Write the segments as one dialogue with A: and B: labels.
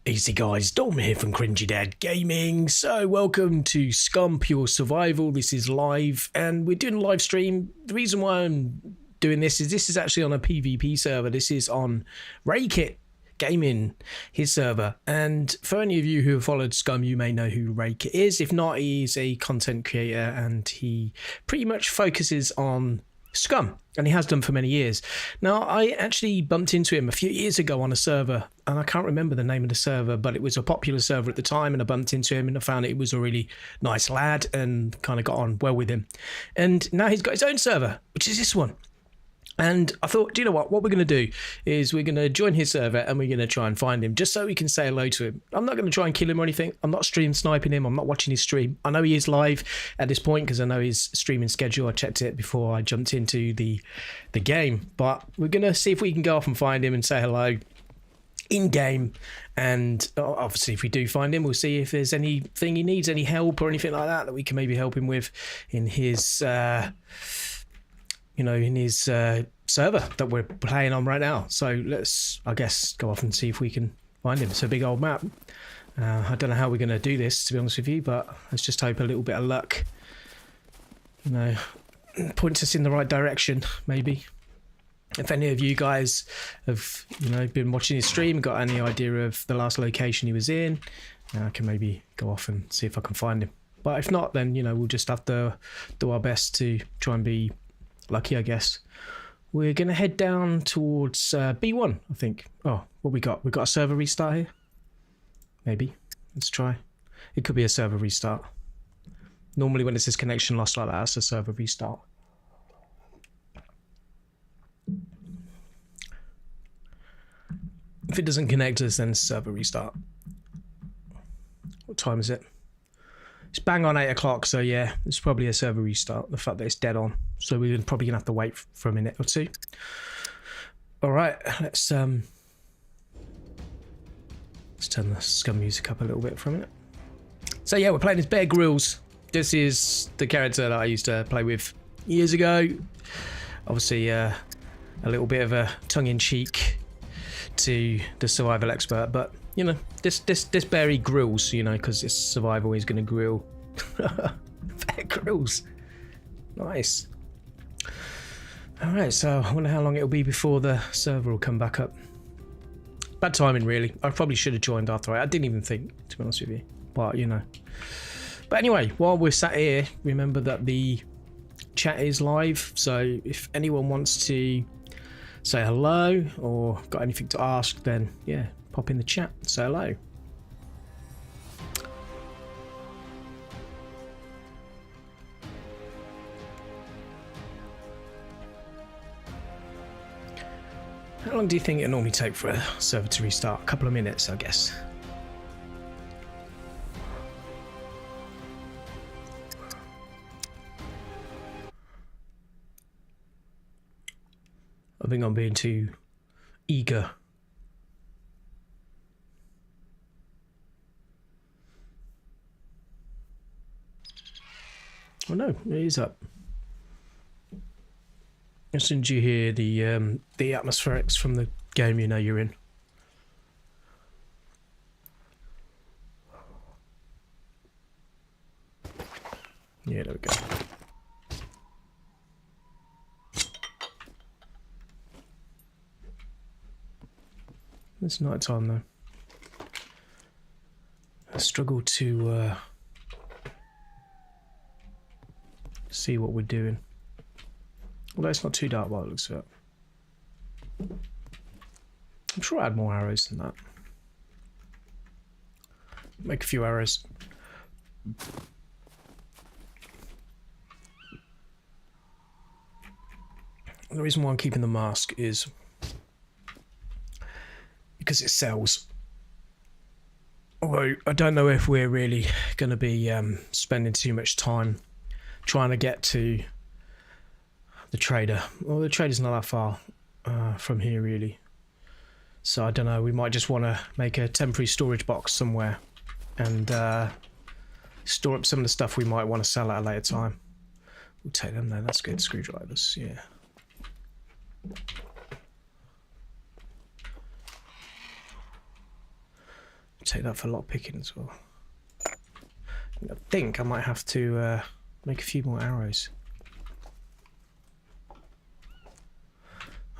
A: Easy guys, Dom here from Cringy Dad Gaming. So welcome to Scum Pure Survival. This is live and we're doing a live stream. The reason why I'm doing this is actually on a PvP server. This is on Raykit Gaming, his server. And for any of you who have followed Scum, you may know who Raykit is. If not, he's a content creator and he pretty much focuses on Scum, and he has done for many years. Now, I actually bumped into him a few years ago on a server, and I can't remember the name of the server, but it was a popular server at the time, and I bumped into him, and I found he was a really nice lad, and kind of got on well with him. And now he's got his own server, which is this one. And I thought, do you know what we're going to do is we're going to join his server and we're going to try and find him just so we can say hello to him. I'm not going to try and kill him or anything. I'm not stream sniping him. I'm not watching his stream. I know he is live at this point because I know his streaming schedule. I checked it before I jumped into the game. But we're going to see if we can go off and find him and say hello in game. And obviously if we do find him, we'll see if there's anything he needs, any help or anything like that we can maybe help him with in his... in his server that we're playing on right now. So let's, I guess, go off and see if we can find him. It's a big old map. I don't know how we're going to do this, to be honest with you, but let's just hope a little bit of luck, points us in the right direction, maybe. If any of you guys have, been watching his stream, got any idea of the last location he was in, I can maybe go off and see if I can find him. But if not, then, we'll just have to do our best to try and be lucky, I guess. We're going to head down towards B1, I think. Oh, what we got? We got a server restart here? Maybe. Let's try. It could be a server restart. Normally when it says connection lost like that, it's a server restart. If it doesn't connect us, then it's server restart. What time is it? It's bang on 8 o'clock, so yeah, it's probably a server restart, the fact that it's dead on. So we're probably going to have to wait for a minute or two. All right, let's turn the Scum music up a little bit for a minute. So yeah, we're playing as Bear Grylls. This is the character that I used to play with years ago. Obviously, a little bit of a tongue-in-cheek to the survival expert, but this Bear grills, because it's survival, he's going to grill. Bear Grylls. Nice. Alright, so I wonder how long it'll be before the server will come back up. Bad timing, really. I probably should have joined after I didn't even think, to be honest with you. But, But anyway, while we're sat here, remember that the chat is live. So if anyone wants to say hello or got anything to ask, then, yeah, pop in the chat, say hello. How long do you think it normally take for a server to restart? A couple of minutes, I guess. I think I'm being too eager. Oh no, it is up. As soon as you hear the atmospherics from the game, you're in. Yeah, there we go. It's night time though. I struggle to see what we're doing. Although it's not too dark by the looks of it. I'm sure I had more arrows than that. Make a few arrows. The reason why I'm keeping the mask is because it sells. Although I don't know if we're really going to be spending too much time trying to get to the trader. Well, the trader's not that far from here really. So I don't know, we might just want to make a temporary storage box somewhere and store up some of the stuff we might want to sell at a later time. We'll take them there, that's good. Screwdrivers, yeah. Take that for lock picking as well. I think I might have to make a few more arrows.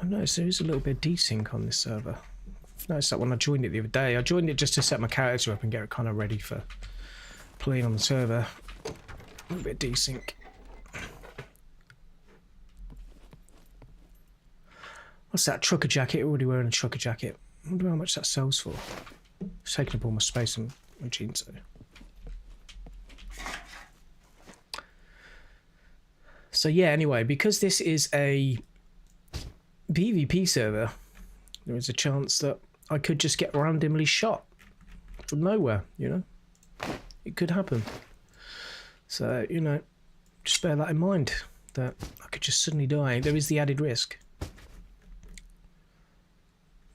A: I noticed there is a little bit of desync on this server. I've noticed that when I joined it the other day. I joined it just to set my character up and get it kind of ready for playing on the server. A little bit of desync. What's that? Trucker jacket? Already wearing a trucker jacket. I wonder how much that sells for. It's taking up all my space on my jeans though. So yeah, anyway, because this is a PvP server, there is a chance that I could just get randomly shot from nowhere, you know? It could happen. So, you know, just bear that in mind, that I could just suddenly die. There is the added risk.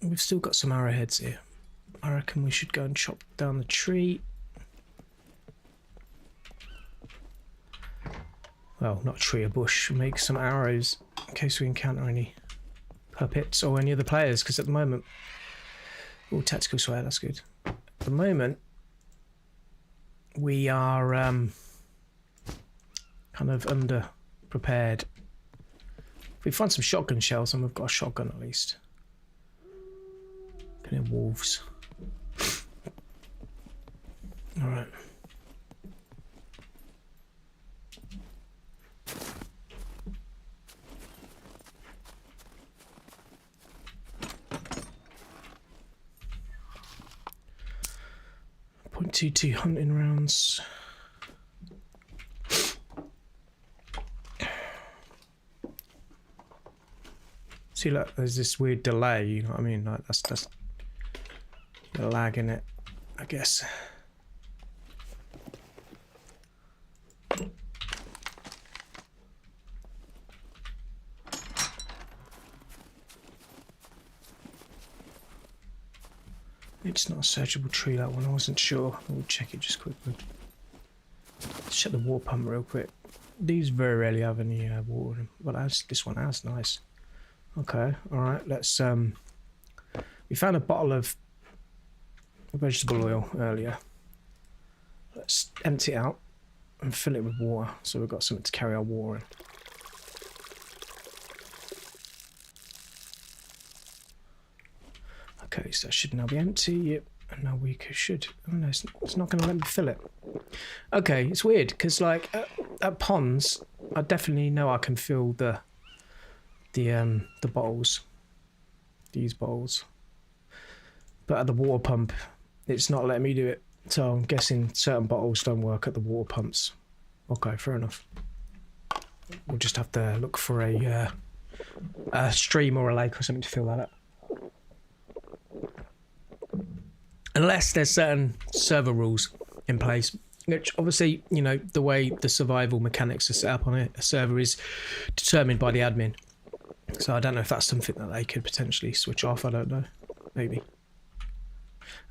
A: We've still got some arrowheads here. I reckon we should go and chop down the tree. Well, not a tree, a bush. Make some arrows in case we encounter any puppets or any other players, because at the moment... Oh, tactical swear, that's good. At the moment, we are kind of under-prepared. We find some shotgun shells, and we've got a shotgun at least. Put in wolves. Alright. .22 hunting rounds. See, look, there's this weird delay, you know what I mean? Like, that's a lag in it, I guess. It's not a searchable tree, that one. I wasn't sure. We'll check it just quickly. Let's check the water pump real quick. These very rarely have any water in them. Well, this one has. Nice. Okay, alright. Let's... We found a bottle of vegetable oil earlier. Let's empty it out and fill it with water, so we've got something to carry our water in. Okay, so that should now be empty. Yep, and now we should. Oh no, it's not going to let me fill it. Okay, it's weird because like at ponds, I definitely know I can fill the bottles, these bottles, but at the water pump, it's not letting me do it. So I'm guessing certain bottles don't work at the water pumps. Okay, fair enough. We'll just have to look for a stream or a lake or something to fill that up. Unless there's certain server rules in place, which obviously, you know, the way the survival mechanics are set up on a server is determined by the admin. So I don't know if that's something that they could potentially switch off. I don't know. Maybe.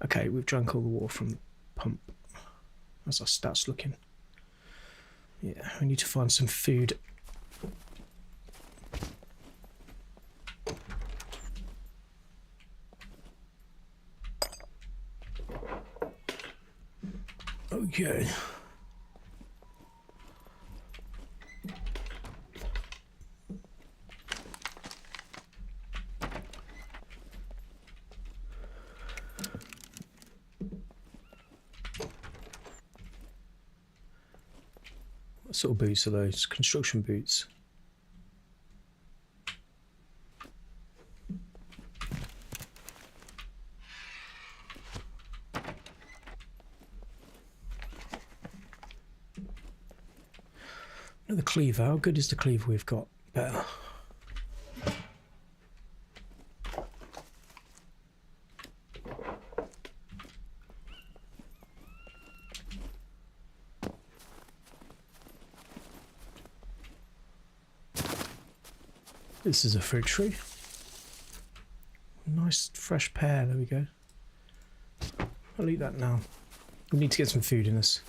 A: Okay, we've drunk all the water from the pump. As our stats looking. Yeah, we need to find some food. Okay. What sort of boots are those? Construction boots. The cleaver, how good is the cleaver we've got? Better. This is a fruit tree. Nice fresh pear, there we go. I'll eat that now. We need to get some food in us.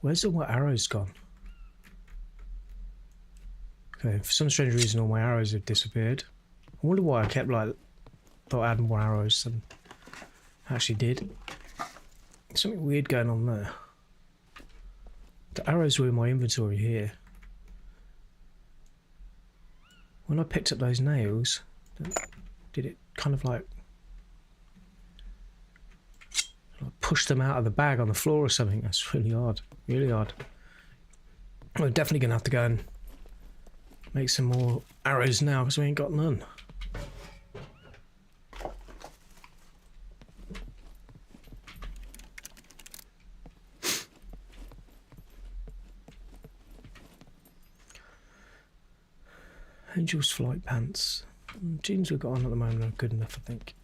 A: Where's all my arrows gone? Okay, for some strange reason all my arrows have disappeared. I wonder why I kept like, thought I had more arrows than I actually did. Something weird going on there. The arrows were in my inventory here. When I picked up those nails, did it kind of like push them out of the bag on the floor or something? That's really odd. Really odd. We're definitely going to have to go and make some more arrows now because we ain't got none. Angel's flight pants. Jeans we've got on at the moment are good enough, I think.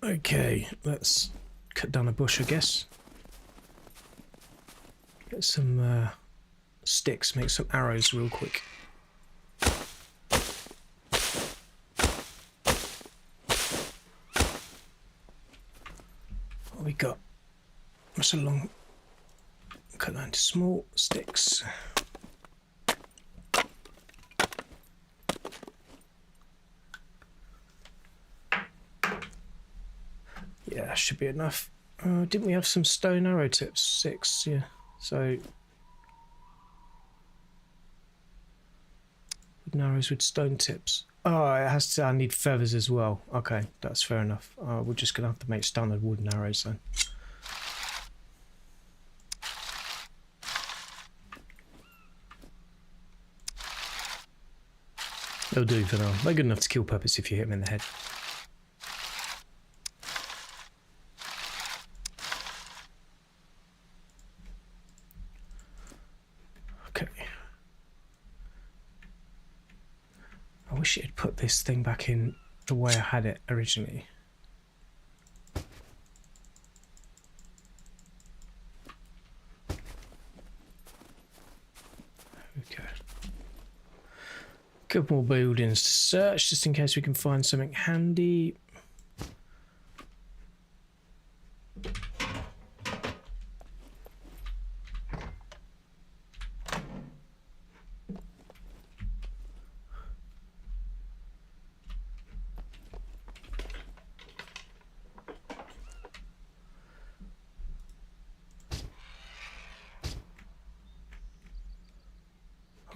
A: Okay, let's cut down a bush, I guess. Get some sticks, make some arrows real quick. What we got? That's a long. Cut that into small sticks. Yeah, should be enough. Didn't we have some stone arrow tips? 6, yeah. So wooden arrows with stone tips. Oh, it has to. I need feathers as well. Okay, that's fair enough. We're just gonna have to make standard wooden arrows then. They'll do for now. They're good enough to kill puppets if you hit them in the head. Okay. I wish it had put this thing back in the way I had it originally. Okay. Couple more buildings to search just in case we can find something handy.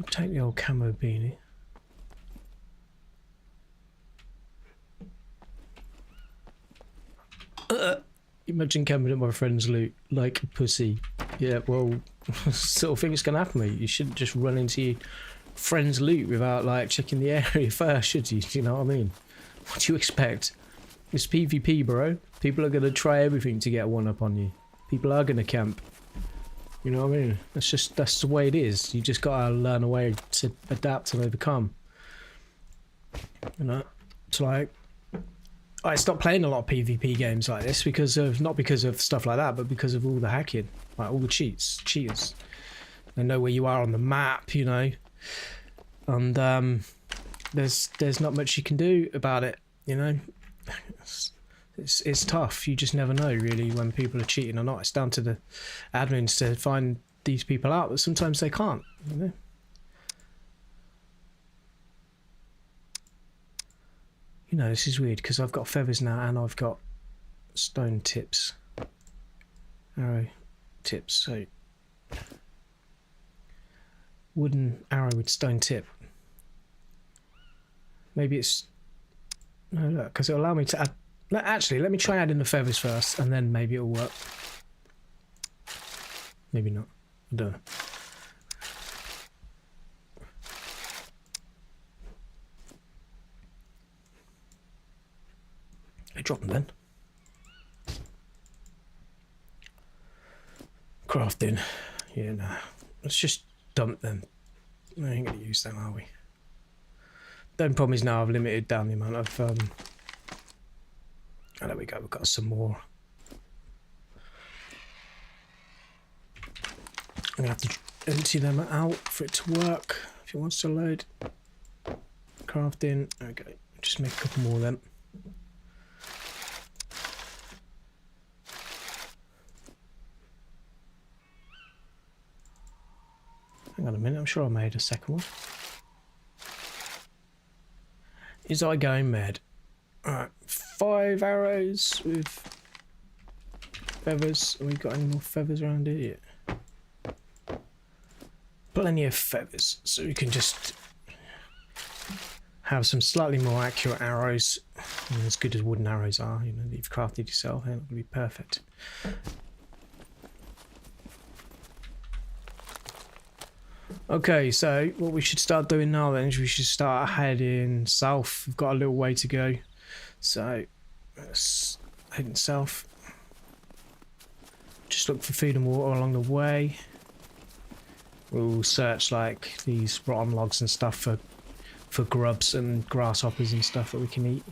A: I'll take the old camo beanie. Imagine camping at my friend's loot like a pussy. Yeah, well, sort of thing's gonna happen, mate. You shouldn't just run into your friend's loot without like checking the area first, should you? Do you know what I mean? What do you expect? It's PvP, bro. People are gonna try everything to get one up on you. People are gonna camp. You know what I mean? That's the way it is. You just gotta learn a way to adapt and overcome. You know, it's like I stopped playing a lot of PvP games like this because of not because of stuff like that, but because of all the hacking, like all the cheaters. They know where you are on the map, you know, and there's not much you can do about it, you know. It's tough. You just never know really when people are cheating or not. It's down to the admins to find these people out, but sometimes they can't, you know. You know, this is weird because I've got feathers now and I've got stone tips, arrow tips. So wooden arrow with stone tip. Maybe it's no, look, because it'll allow me to add. Actually, let me try adding the feathers first, and then maybe it'll work. Maybe not. I don't know. I drop them then. Crafting. Yeah, nah. Let's just dump them. I ain't gonna use them, are we? The only problem is now I've limited down the amount of oh, there we go, we've got some more. I'm gonna have to empty them out for it to work if it wants to load. Crafting, okay, just make a couple more then. Hang on a minute, I'm sure I made a second one. Is I going mad? Alright, 5 arrows with feathers. Have we got any more feathers around here yet? Plenty of feathers, so we can just have some slightly more accurate arrows. I mean, as good as wooden arrows are, you know, that you've crafted yourself, they're not going to be perfect. Okay, so what we should start doing now then is we should start heading south. We've got a little way to go, so let's heading south. Just look for food and water along the way. We'll search like these rotten logs and stuff for grubs and grasshoppers and stuff that we can eat.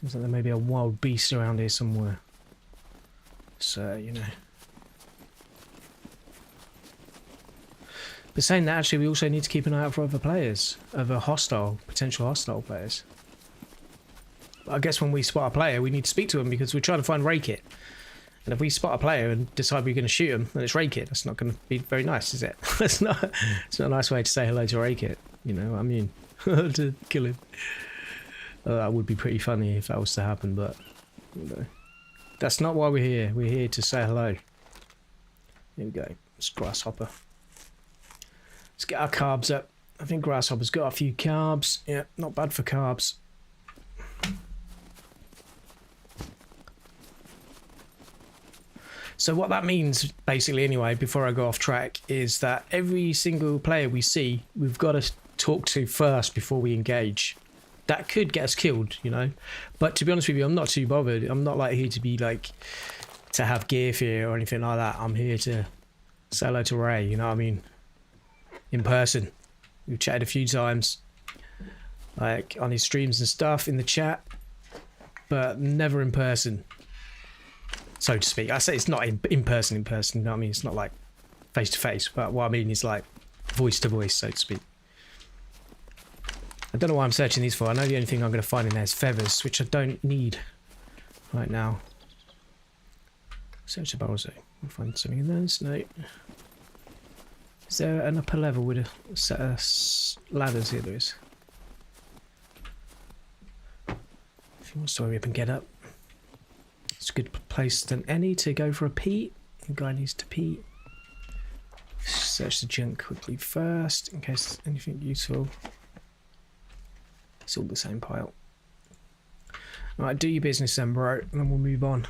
A: Seems like there may be a wild beast around here somewhere, so you know. But saying that, actually, we also need to keep an eye out for other players, other potential hostile players. I guess when we spot a player, we need to speak to them because we're trying to find Raykit. And if we spot a player and decide we're going to shoot him, then it's Raykit. That's not going to be very nice, is it? It's not a nice way to say hello to Raykit. You know what I mean? To kill him. That would be pretty funny if that was to happen, but you know, that's not why we're here. We're here to say hello. Here we go. It's grasshopper. Let's get our carbs up. I think grasshopper's got a few carbs. Yeah, not bad for carbs. So what that means, basically anyway, before I go off track, is that every single player we see, we've got to talk to first before we engage. That could get us killed, you know. But to be honest with you, I'm not too bothered. I'm not like here to be like, to have gear fear or anything like that. I'm here to say hello to Ray, you know what I mean? In person. We've chatted a few times, like on his streams and stuff in the chat, but never in person, so to speak. I say it's not in person, you know what I mean? It's not like face to face, but what I mean is like voice to voice, so to speak. I don't know what I'm searching these for. I know the only thing I'm going to find in there is feathers, which I don't need right now. Search the barrels. We'll find something in those. No. Is there an upper level with a set of ladders here? There is. If you want to hurry up and get up, it's a good place than any to go for a pee. The guy needs to pee. Search the junk quickly first in case there's anything useful. It's all the same pile. Alright, do your business then, bro, and then we'll move on.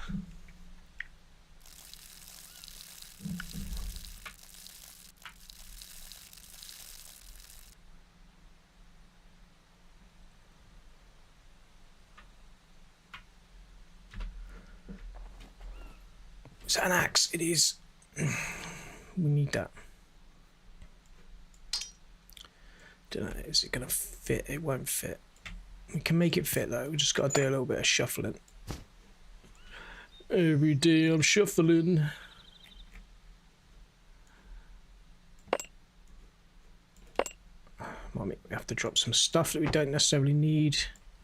A: Is that an axe? It is. We need that. Don't know, is it gonna fit? It won't fit. We can make it fit though, we just gotta do a little bit of shuffling. Every day I'm shuffling. Might mean we have to drop some stuff that we don't necessarily need.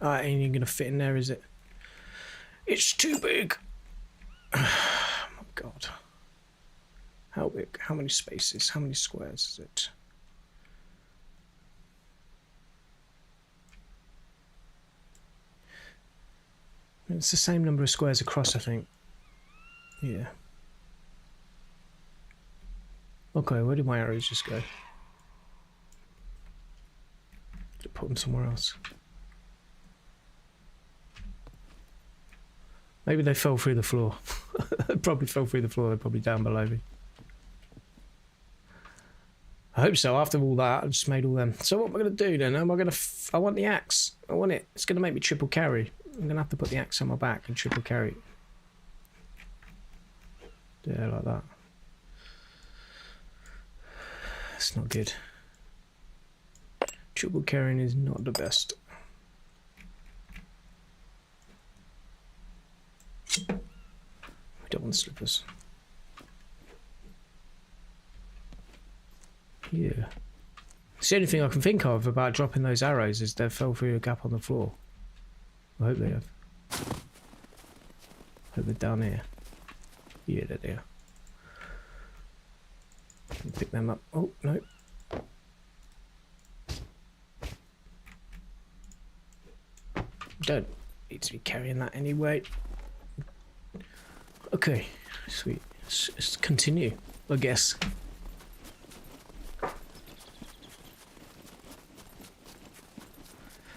A: Ah, it ain't even gonna fit in there, is it? It's too big. Oh my god. How big? How many spaces? How many squares is it? It's the same number of squares across, I think. Yeah. Okay, where did my arrows just go? To put them somewhere else. Maybe they fell through the floor. They probably fell through the floor. They're probably down below me. I hope so. After all that, I just made all them. So what am I going to do then? Am I going to... I want the axe. I want it. It's going to make me triple carry. I'm going to have to put the axe on my back and triple carry it. Yeah, like that. That's not good. Triple carrying is not the best. We don't want slippers. Yeah. It's the only thing I can think of about dropping those arrows is they fell through a gap on the floor. I hope they have. Hope they're down here. Yeah, they're there. Pick them up. Oh, no. Don't need to be carrying that anyway. Okay, sweet. Let's continue, I guess.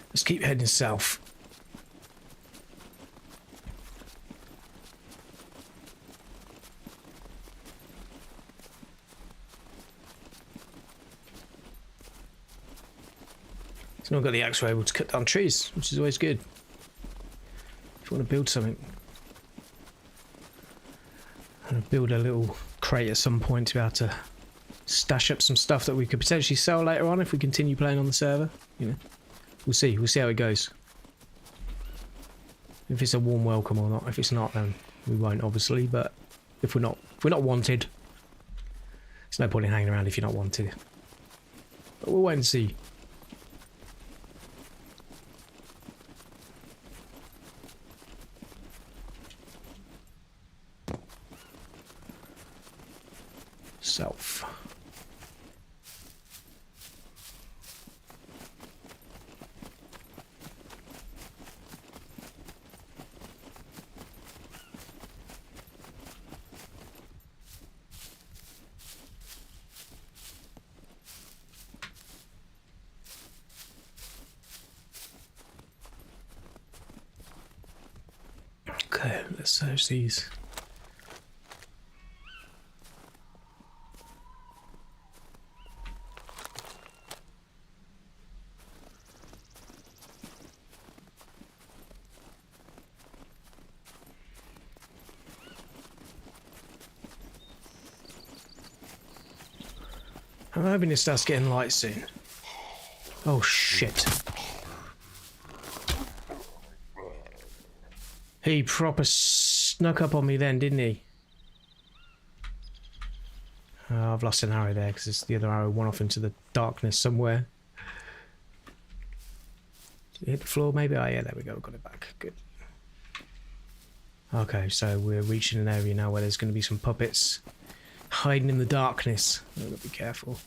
A: Let's keep heading south. So now I've got the axe, we're able to cut down trees, which is always good. If you want to build something. I'm going to build a little crate at some point to be able to stash up some stuff that we could potentially sell later on if we continue playing on the server. You know, we'll see how it goes. If it's a warm welcome or not. If it's not, then we won't, obviously. But if we're not wanted, there's no point in hanging around if you're not wanted. But we'll wait and see. Self. Okay, let's search these. I'm hoping it starts getting light soon. Oh shit. He proper snuck up on me then, didn't he? Oh, I've lost an arrow there because the other arrow went off into the darkness somewhere. Did it hit the floor maybe? Oh yeah, there we go, got it back. Good. Okay, so we're reaching an area now where there's going to be some puppets hiding in the darkness. I've got to be careful.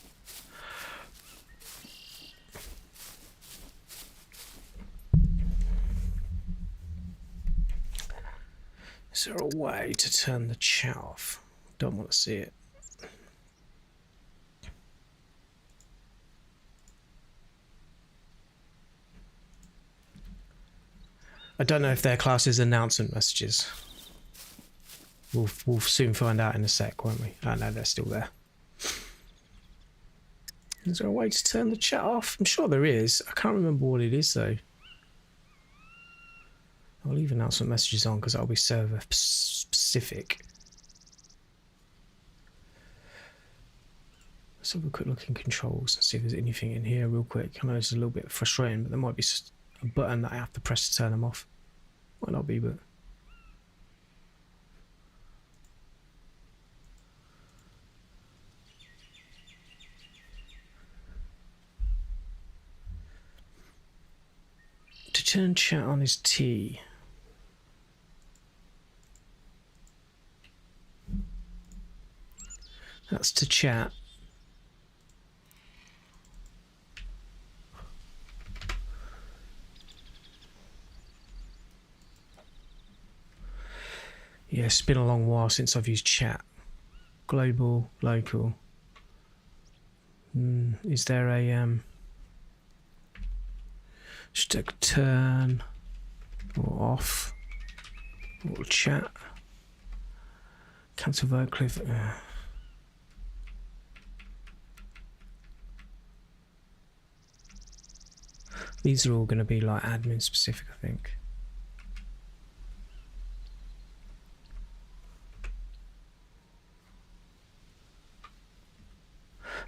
A: Is there a way to turn the chat off? Don't want to see it. I don't know if their class is announcement messages. We'll soon find out in a sec, won't we? Oh no, they're still there. Is there a way to turn the chat off? I'm sure there is. I can't remember what it is though. I'll leave announcement messages on because that'll be server specific. Let's have a quick look in controls and see if there's anything in here real quick. I know it's a little bit frustrating, but there might be a button that I have to press to turn them off. Might not be, but... To turn chat on is T. That's to chat. Yeah, it's been a long while since I've used chat. Global, local. Is there a just a turn or off or chat? Cancel vote cliff. These are all going to be like admin specific, I think.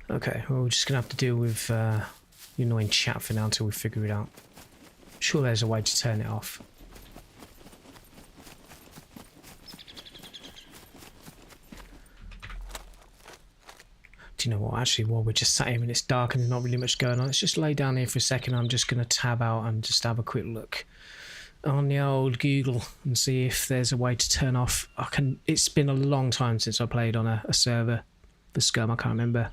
A: Okay, well, we're just going to have to deal with the annoying chat for now until we figure it out. I'm sure there's a way to turn it off. Do you know what? Actually, while we're just sat here and it's dark and there's not really much going on, let's just lay down here for a second. I'm just going to tab out and just have a quick look on the old Google and see if there's a way to turn off. It's been a long time since I played on a server for Scum. I can't remember.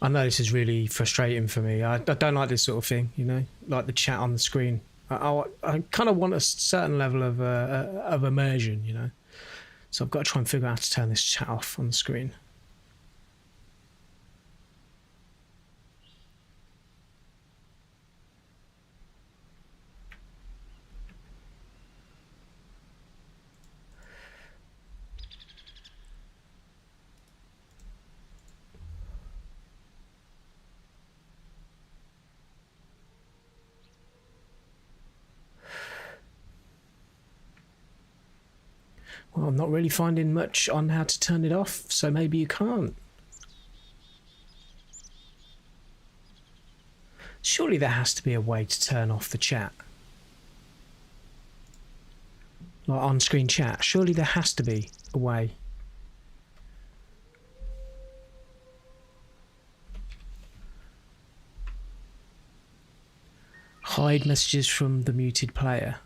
A: I know this is really frustrating for me. I don't like this sort of thing, you know, like the chat on the screen. I kind of want a certain level of immersion, you know. So I've got to try and figure out how to turn this chat off on the screen. Well, I'm not really finding much on how to turn it off, so maybe you can't. Surely there has to be a way to turn off the chat. Like on-screen chat. Surely there has to be a way. Hide messages from the muted player.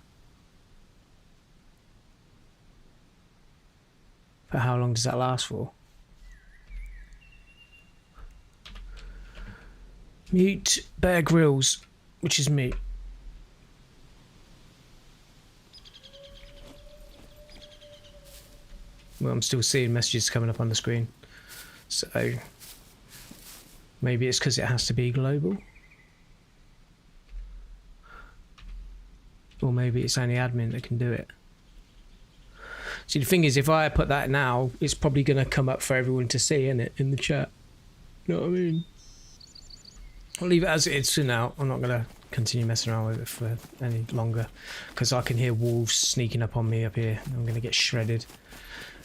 A: For how long does that last for? Mute Bear Grylls, which is me. Well, I'm still seeing messages coming up on the screen. So maybe it's because it has to be global. Or maybe it's only admin that can do it. See, the thing is, if I put that now, it's probably going to come up for everyone to see, innit, in the chat. You know what I mean? I'll leave it as it is for now. I'm not going to continue messing around with it for any longer, because I can hear wolves sneaking up on me up here. I'm going to get shredded.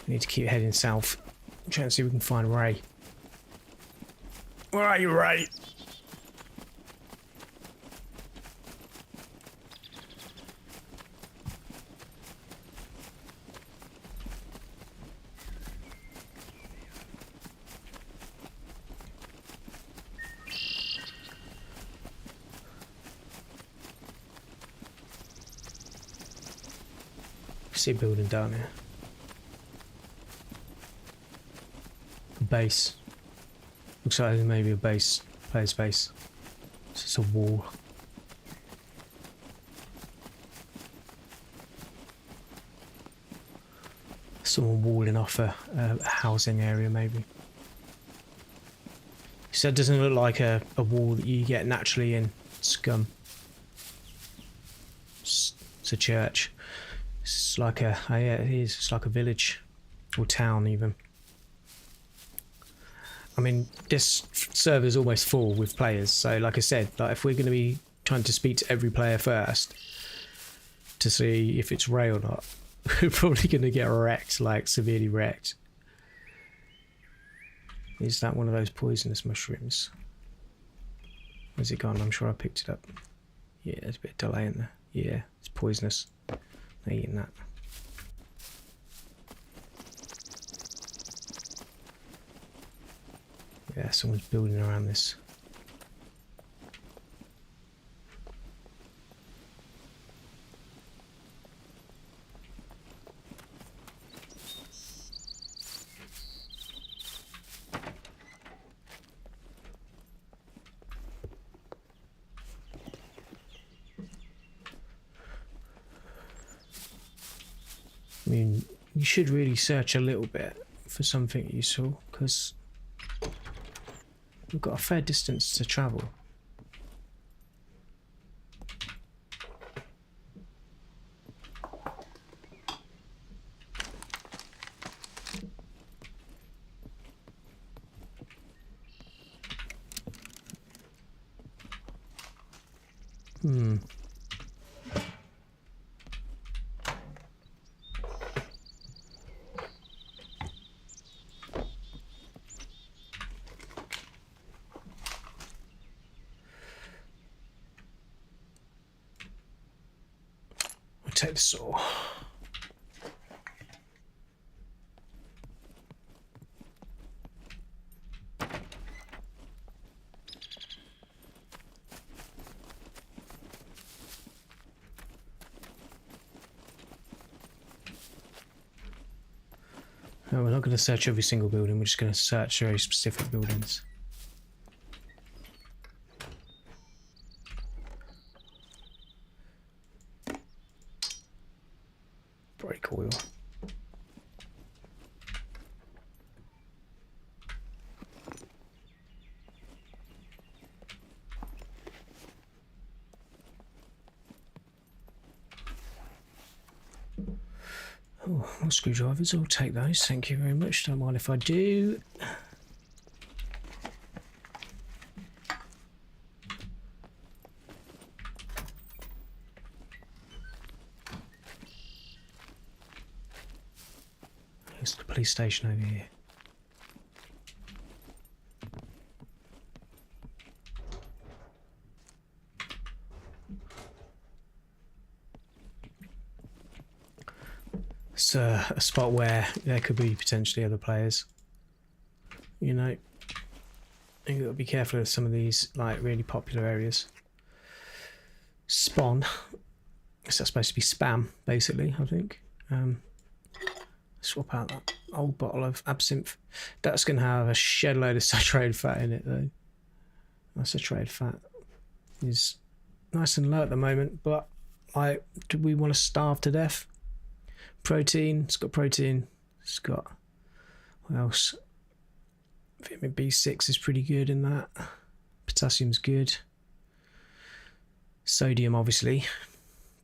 A: I need to keep heading south. I'm trying to see if we can find Ray. Where are you, Ray? See a building down here. A base. Looks like there's maybe a base. Player's base. It's just a wall. Someone walling off a housing area maybe. So it doesn't look like a wall that you get naturally in Scum. It's a church. It's like a, oh yeah, it is. It's like a village or town even. I mean, this server is almost full with players. So like I said, like if we're going to be trying to speak to every player first to see if it's Ray or not, we're probably going to get wrecked, like severely wrecked. Is that one of those poisonous mushrooms? Where's it gone? I'm sure I picked it up. Yeah, there's a bit of delay in there. Yeah, it's poisonous. I'm eating that. Yeah, someone's building around this. I mean, you should really search a little bit for something useful, because we've got a fair distance to travel. We'll take the saw. No, we're not going to search every single building, we're just going to search very specific buildings. Brake oil. Oh, more screwdrivers, I'll take those, thank you very much, don't mind if I do. There's the police station over here. It's a spot where there could be potentially other players. You know, you've got to be careful of some of these like really popular areas. Spawn. Is that supposed to be spam, basically, I think. Swap out that old bottle of absinthe. That's going to have a shed load of saturated fat in it, though. That saturated fat is nice and low at the moment, but like, do we want to starve to death? Protein, it's got protein, it's got, what else? Vitamin B6 is pretty good in that. Potassium's good. Sodium, obviously,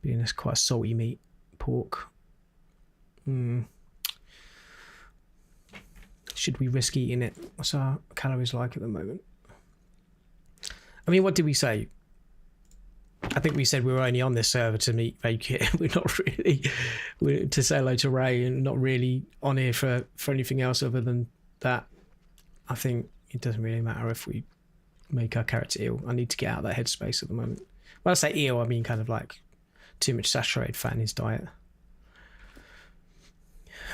A: being quite a salty meat, pork. Should we risk eating it? What's our calories like at the moment? I mean, what did we say? I think we said we were only on this server to meet Raykit. We're not really, to say hello to Ray, and not really on here for anything else other than that. I think it doesn't really matter if we make our character ill. I need to get out of that headspace at the moment. When I say ill, I mean kind of like too much saturated fat in his diet.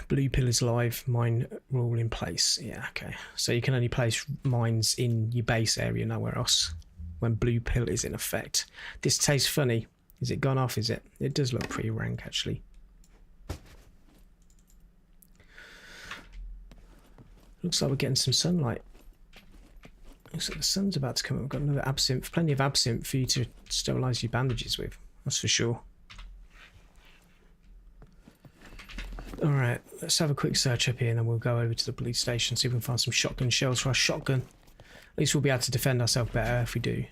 A: Blue pill is live, mine rule in place. Yeah, okay. So you can only place mines in your base area, nowhere else, when blue pill is in effect. This tastes funny. Is it gone off, is it? It does look pretty rank, actually. Looks like we're getting some sunlight. Looks like the sun's about to come up. We've got another absinthe. Plenty of absinthe for you to sterilise your bandages with. That's for sure. Alright, let's have a quick search up here and then we'll go over to the police station, see if we can find some shotgun shells for our shotgun. At least we'll be able to defend ourselves better if we do.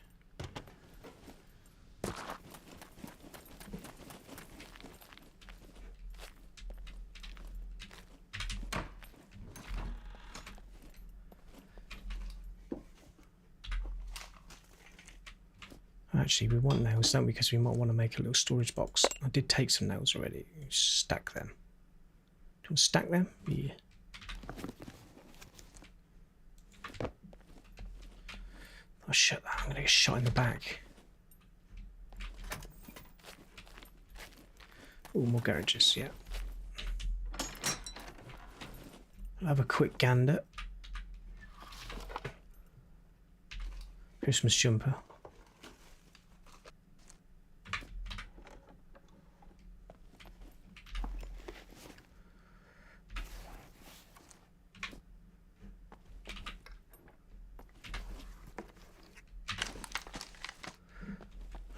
A: Actually, we want nails, don't we? Because we might want to make a little storage box. I did take some nails already. Stack them. Do you want to stack them? Yeah. I'll shut that. I'm going to get shot in the back. Oh, more garages, yeah. I'll have a quick gander. Christmas jumper.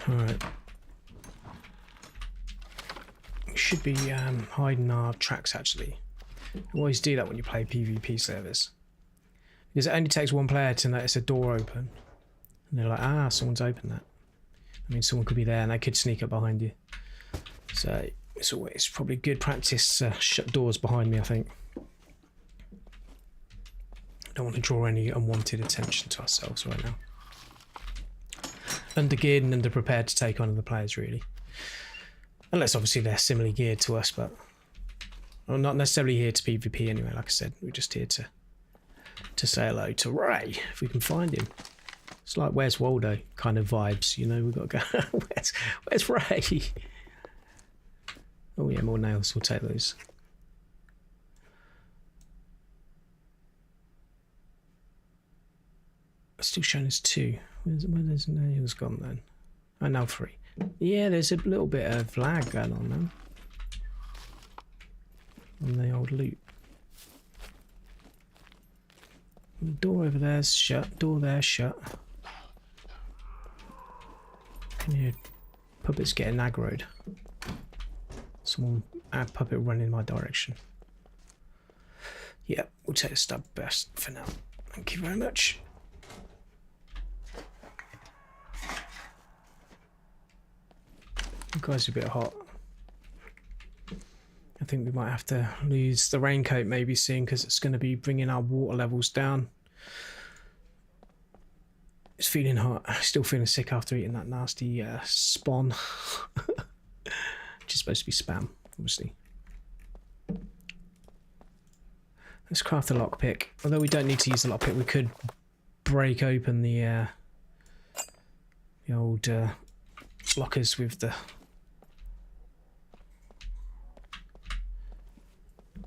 A: Alright. We should be hiding our tracks, actually. You always do that when you play PvP servers. Because it only takes one player to notice a door open. And they're like, ah, someone's opened that. I mean, someone could be there and they could sneak up behind you. So it's always probably good practice to shut doors behind me, I think. Don't want to draw any unwanted attention to ourselves right now. under-geared and under-prepared to take on other players, really. Unless, obviously, they're similarly geared to us, but... Well, not necessarily here to PvP anyway, like I said. We're just here to say hello to Ray, if we can find him. It's like, where's Waldo kind of vibes, you know? We've got to go, where's Ray? Oh, yeah, more nails. We'll take those. It's still showing us 2. Where's nails gone then? Oh, now 3. Yeah, there's a little bit of lag going on now. On the old loot. The door over there's shut. Door there shut. Can you hear puppets getting aggroed? Someone add puppet running in my direction. Yeah, we'll take a stab best for now. Thank you very much. You guys are a bit hot. I think we might have to lose the raincoat maybe soon because it's going to be bringing our water levels down. It's feeling hot. Still feeling sick after eating that nasty spawn. Which is supposed to be spam, obviously. Let's craft a lockpick. Although we don't need to use the lockpick, we could break open the old lockers with the...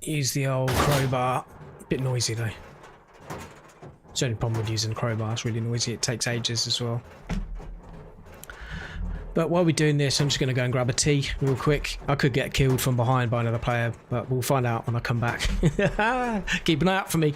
A: Use the old crowbar. Bit noisy though. It's the only problem with using a crowbar. It's really noisy. It takes ages as well. But while we're doing this, I'm just going to go and grab a tea real quick. I could get killed from behind by another player, but we'll find out when I come back. Keep an eye out for me.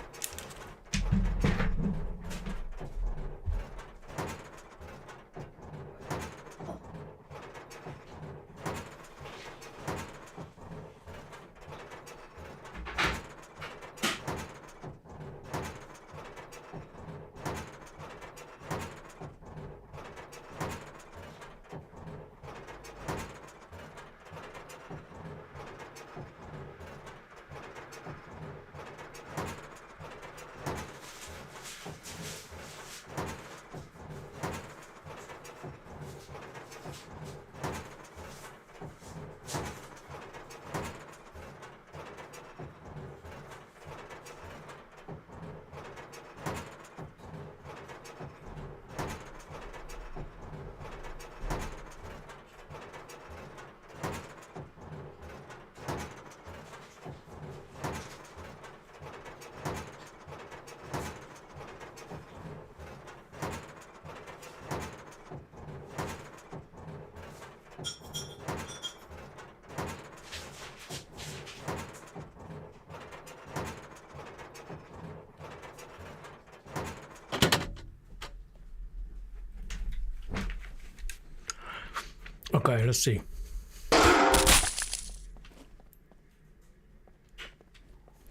A: Okay, let's see.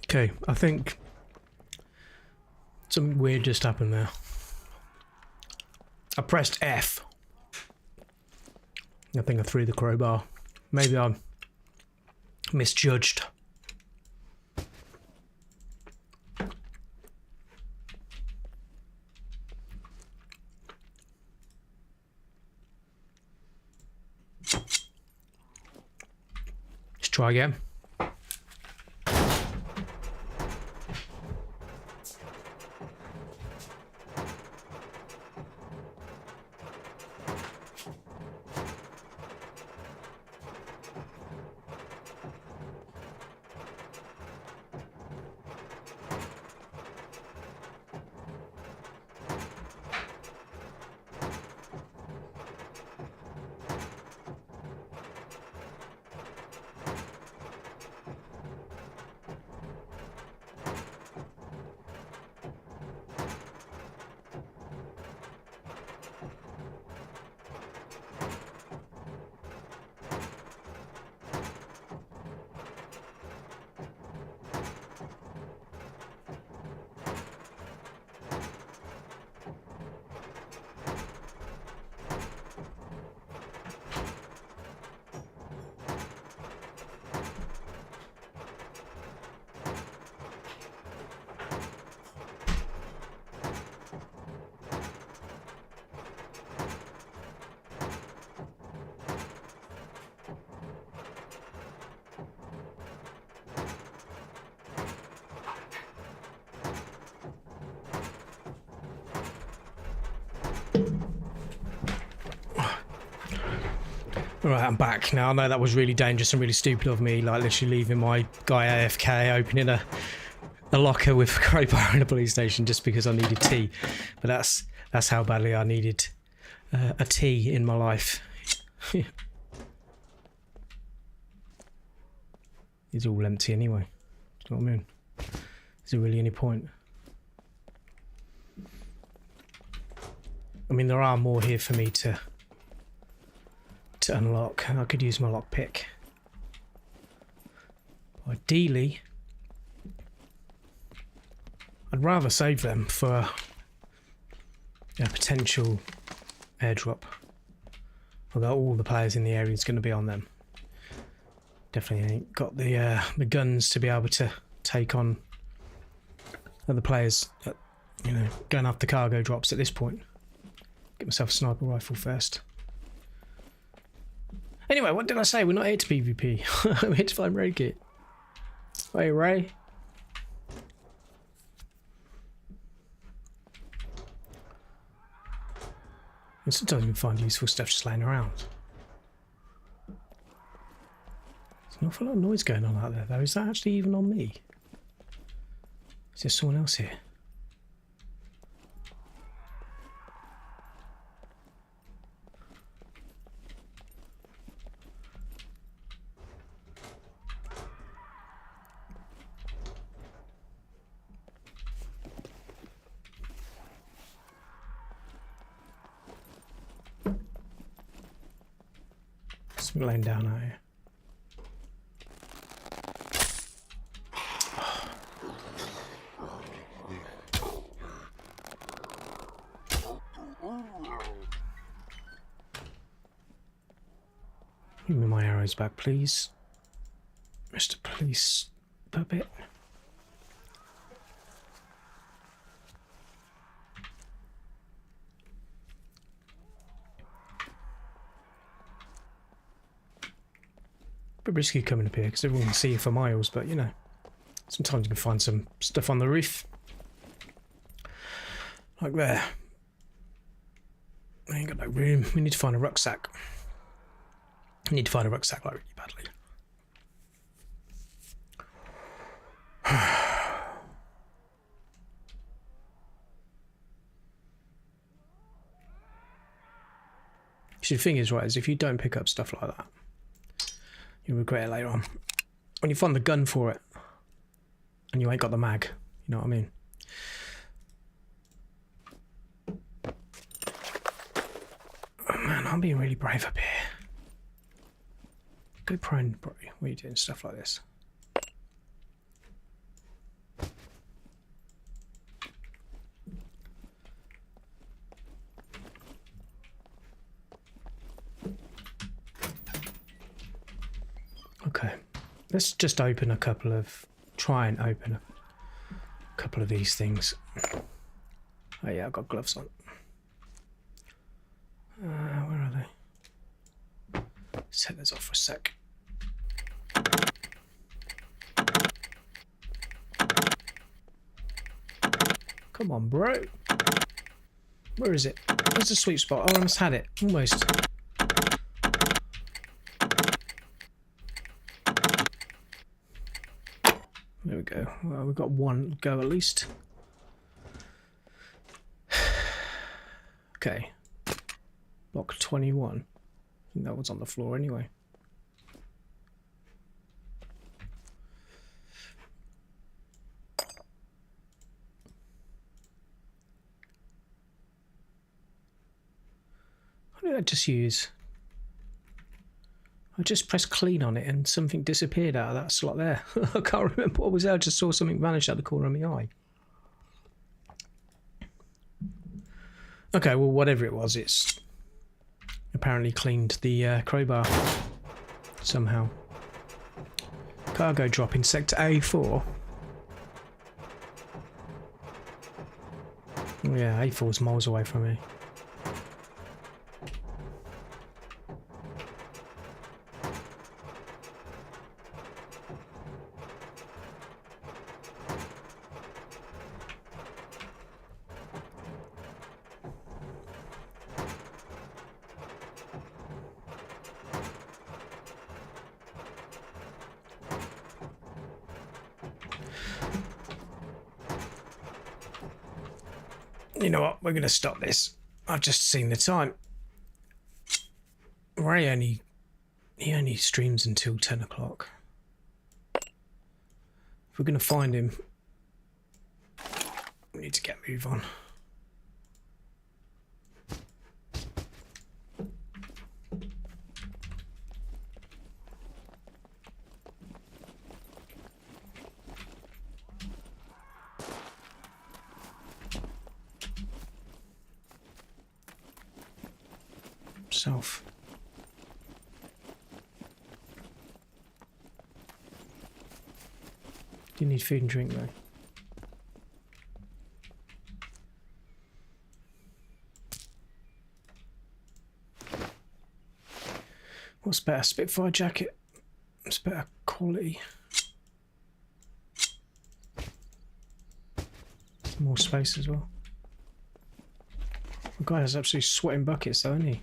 A: Okay, I think something weird just happened there. I pressed F. I think I threw the crowbar. Maybe I misjudged. Let's try again. Right, I'm back now. I know that was really dangerous and really stupid of me, like literally leaving my guy AFK, opening a locker with a crowbar in a police station just because I needed tea. But that's how badly I needed a tea in my life. It's all empty anyway. Do you know what I mean? Is there really any point? I mean, there are more here for me to unlock. I could use my lockpick. Ideally, I'd rather save them for a potential airdrop. Although all the players in the area is going to be on them. Definitely ain't got the guns to be able to take on other players. You know, going after cargo drops at this point. Get myself a sniper rifle first. Anyway, what did I say? We're not here to PvP. We're here to find Raykit. Hey, Ray. And sometimes you can find useful stuff just laying around. There's an awful lot of noise going on out there, though. Is that actually even on me? Is there someone else here? Something laying down out here. Give me my arrows back, please. Mr. Police Puppet. Bit risky coming up here because everyone can see you for miles, but you know, sometimes you can find some stuff on the roof. Like there. I ain't got no room. We need to find a rucksack. We need to find a rucksack like really badly. See, the thing is, right, is if you don't pick up stuff like that, you'll regret it later on. When you find the gun for it, and you ain't got the mag, you know what I mean? Oh man, I'm being really brave up here. Go prone, bro. What are you doing? Stuff like this. Okay, let's just open a couple of, try and open a couple of these things. Oh yeah, I've got gloves on. Where are they? Set those off for a sec. Come on, bro. Where is it? Where's the sweet spot? Oh, I almost had it. Almost. There we go. Well, we've got one go at least. Okay. Block 21. I think that was on the floor anyway. What did I just use? I just pressed clean on it and something disappeared out of that slot there. I can't remember what was there. I just saw something vanish out the corner of my eye. Okay, well, whatever it was, it's apparently cleaned the crowbar somehow. Cargo drop in sector A4. Oh yeah, A4's miles away from me. You know what? We're going to stop this. I've just seen the time. Ray he only streams until 10 o'clock. If we're going to find him, we need to get a move on. Self. Do you need food and drink though? What's better? Spitfire jacket? It's better quality. More space as well. The guy is absolutely sweating buckets though, isn't he?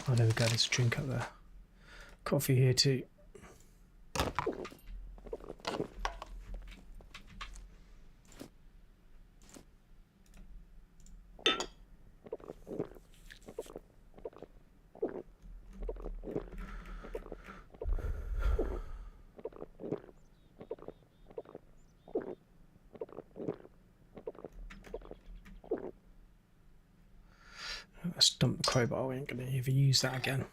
A: Oh, there we go, there's a drink up there. Coffee here too. Let's dump the crowbar, we ain't gonna ever use that again.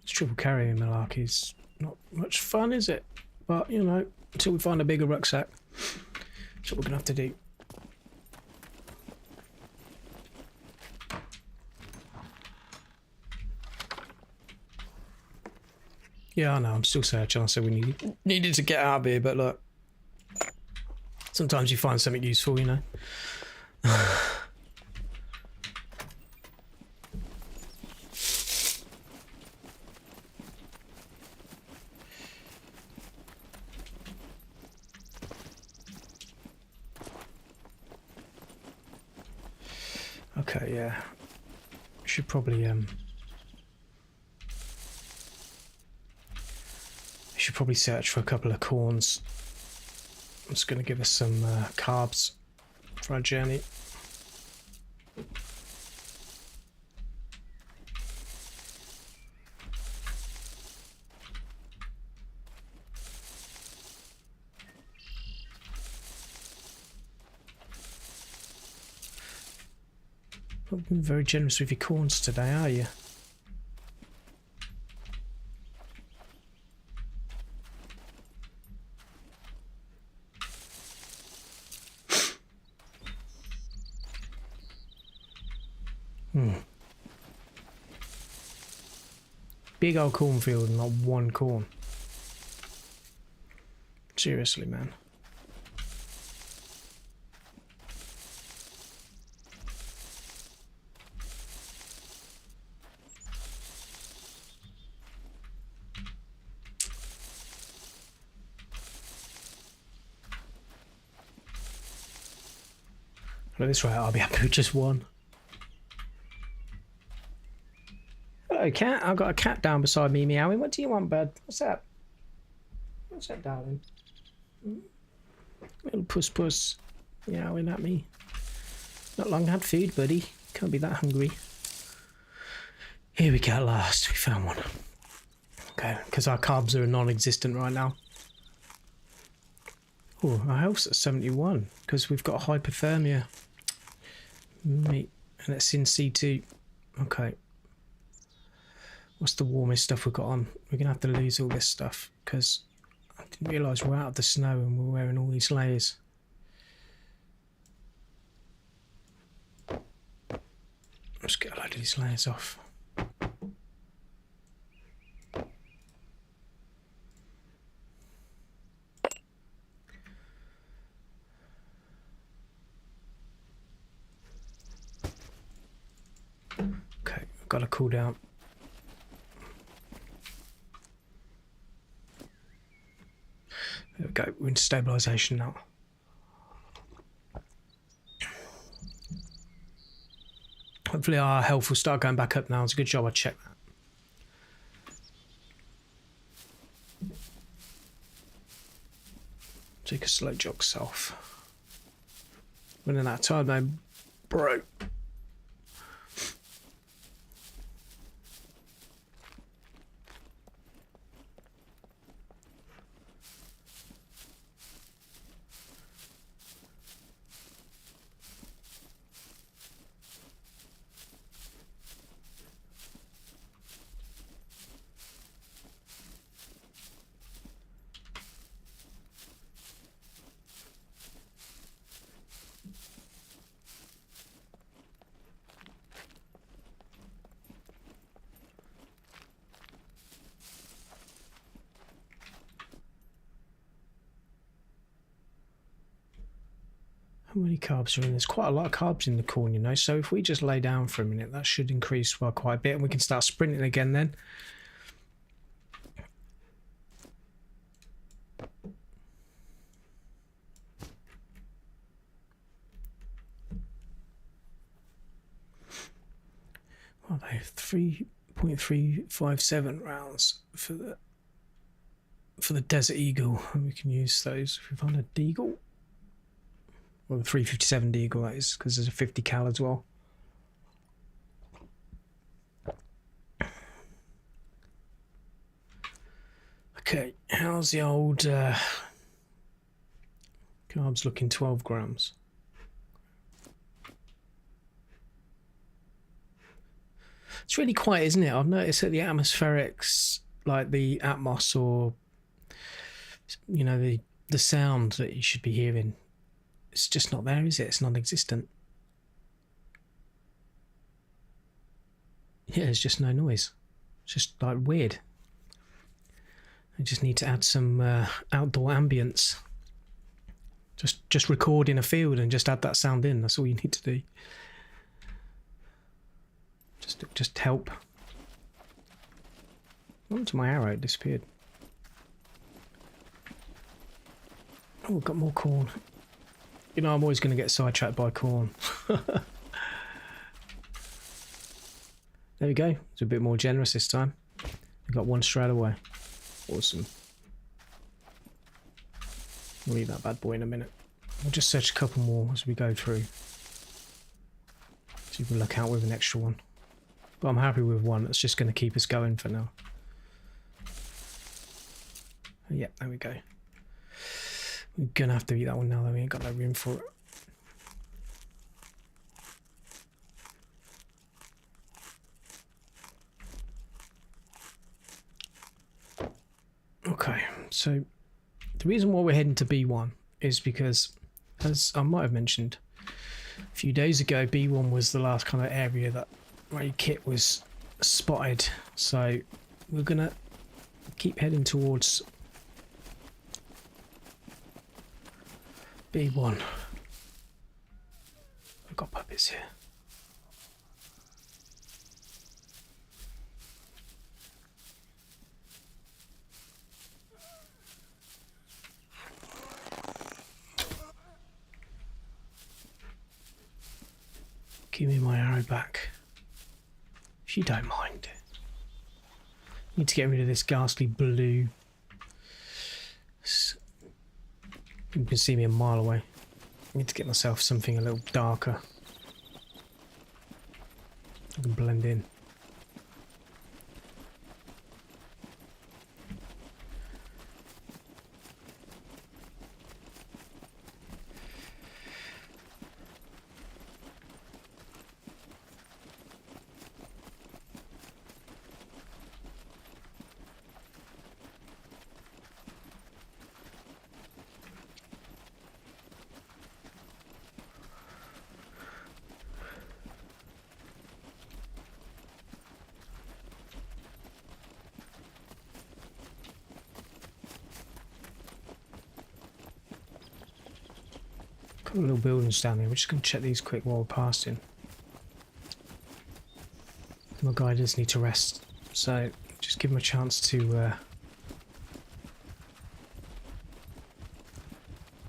A: This triple carrying malarkey's not much fun, is it? But, you know, until we find a bigger rucksack, that's what we're gonna have to do. Yeah, I know, I'm still searching. I said we needed to get out of here, but look. Sometimes you find something useful, you know. Okay, yeah. Should probably search for a couple of corns. It's going to give us some carbs for our journey. Not been very generous with your corns today, are you? Big old cornfield and not one corn. Seriously, man. Look this way, I'll be happy with just one. Hello, cat. I've got a cat down beside me meowing. What do you want, bud? What's that? What's that, darling? Little puss meowing at me. Not long had food, buddy. Can't be that hungry. Here we go at last. We found one. Okay, because our carbs are non-existent right now. Oh, our health's at 71 because we've got hypothermia. Mate, and it's in C2. Okay. What's the warmest stuff we've got on? We're going to have to lose all this stuff because I didn't realise we're out of the snow and we're wearing all these layers. Let's get a load of these layers off. Okay, I've got to cool down. There we go, we're into stabilisation now. Hopefully our health will start going back up now. It's a good job I checked that. Take a slow jog south. Running out of time though, bro. How many carbs are in? There's quite a lot of carbs in the corn, you know. So if we just lay down for a minute, that should increase by quite a bit, and we can start sprinting again then. Well, they have 3.357 rounds for the Desert Eagle, and we can use those if we find a Deagle. Well, the 357 Deagle, that is, because there's a 50 cal as well. Okay, how's the old carbs looking? 12 grams. It's really quiet, isn't it? I've noticed that the atmospherics, like the Atmos, or you know, the sound that you should be hearing, it's just not there, is it? It's non-existent. Yeah, there's just no noise. It's just like weird. I just need to add some outdoor ambience. Just record in a field and just add that sound in. That's all you need to do. Just help. What happened to my arrow? It disappeared. Oh, we've got more corn. You know, I'm always going to get sidetracked by corn. There we go. It's a bit more generous this time. We got one straight away. Awesome. We'll leave that bad boy in a minute. We'll just search a couple more as we go through. So you can look out with an extra one. But I'm happy with one that's just going to keep us going for now. Yeah, there we go. We're going to have to eat that one now though. We ain't got no room for it. Okay, so the reason why we're heading to B1 is because, as I might have mentioned a few days ago, B1 was the last kind of area that Raykit was spotted. So we're going to keep heading towards B1. I've got puppets here. Give me my arrow back, if you don't mind. Need to get rid of this ghastly blue. You can see me a mile away. I need to get myself something a little darker. I can blend in. Got little buildings down there. We're just going to check these quick while we're passing. My guy does need to rest, so just give him a chance to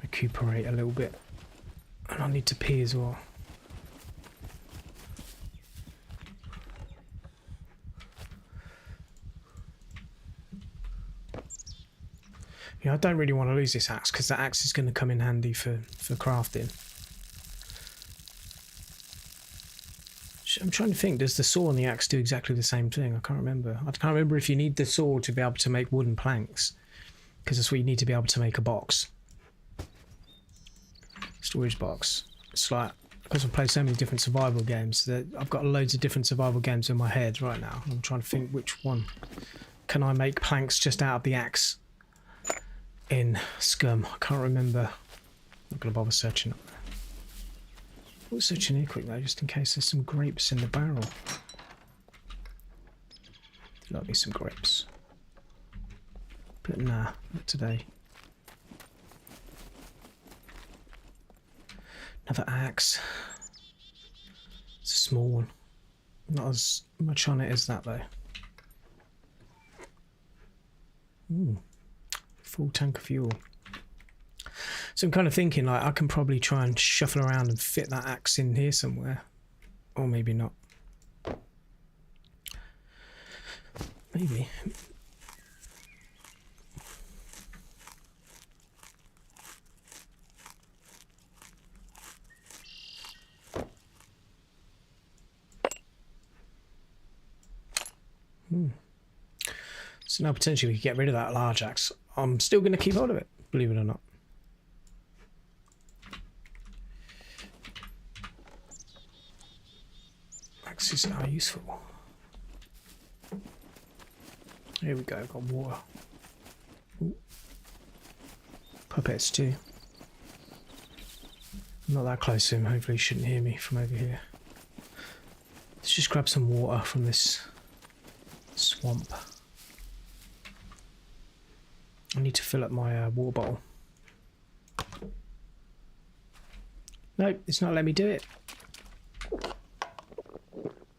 A: recuperate a little bit. And I need to pee as well. I don't really want to lose this axe because that axe is going to come in handy for crafting. I'm trying to think, does the saw and the axe do exactly the same thing? I can't remember. I can't remember if you need the saw to be able to make wooden planks, because that's what you need to be able to make a box. Storage box. It's like, because I've played so many different survival games, that I've got loads of different survival games in my head right now. I'm trying to think which one. Can I make planks just out of the axe in Scum? I can't remember. I'm not going to bother searching up there. I'll search in here quick though, just in case there's some grapes in the barrel. There'll be some grapes. But nah, not today. Another axe. It's a small one. Not as much on it as that though. Full tank of fuel. So I'm kind of thinking, like, I can probably try and shuffle around and fit that axe in here somewhere. Or maybe not. Maybe. So now potentially we could get rid of that large axe. I'm still going to keep hold of it, believe it or not. Axes are useful. Here we go, got water. Ooh. Puppets too. I'm not that close to him, hopefully he shouldn't hear me from over here. Let's just grab some water from this swamp. I need to fill up my water bottle. Nope, it's not letting me do it.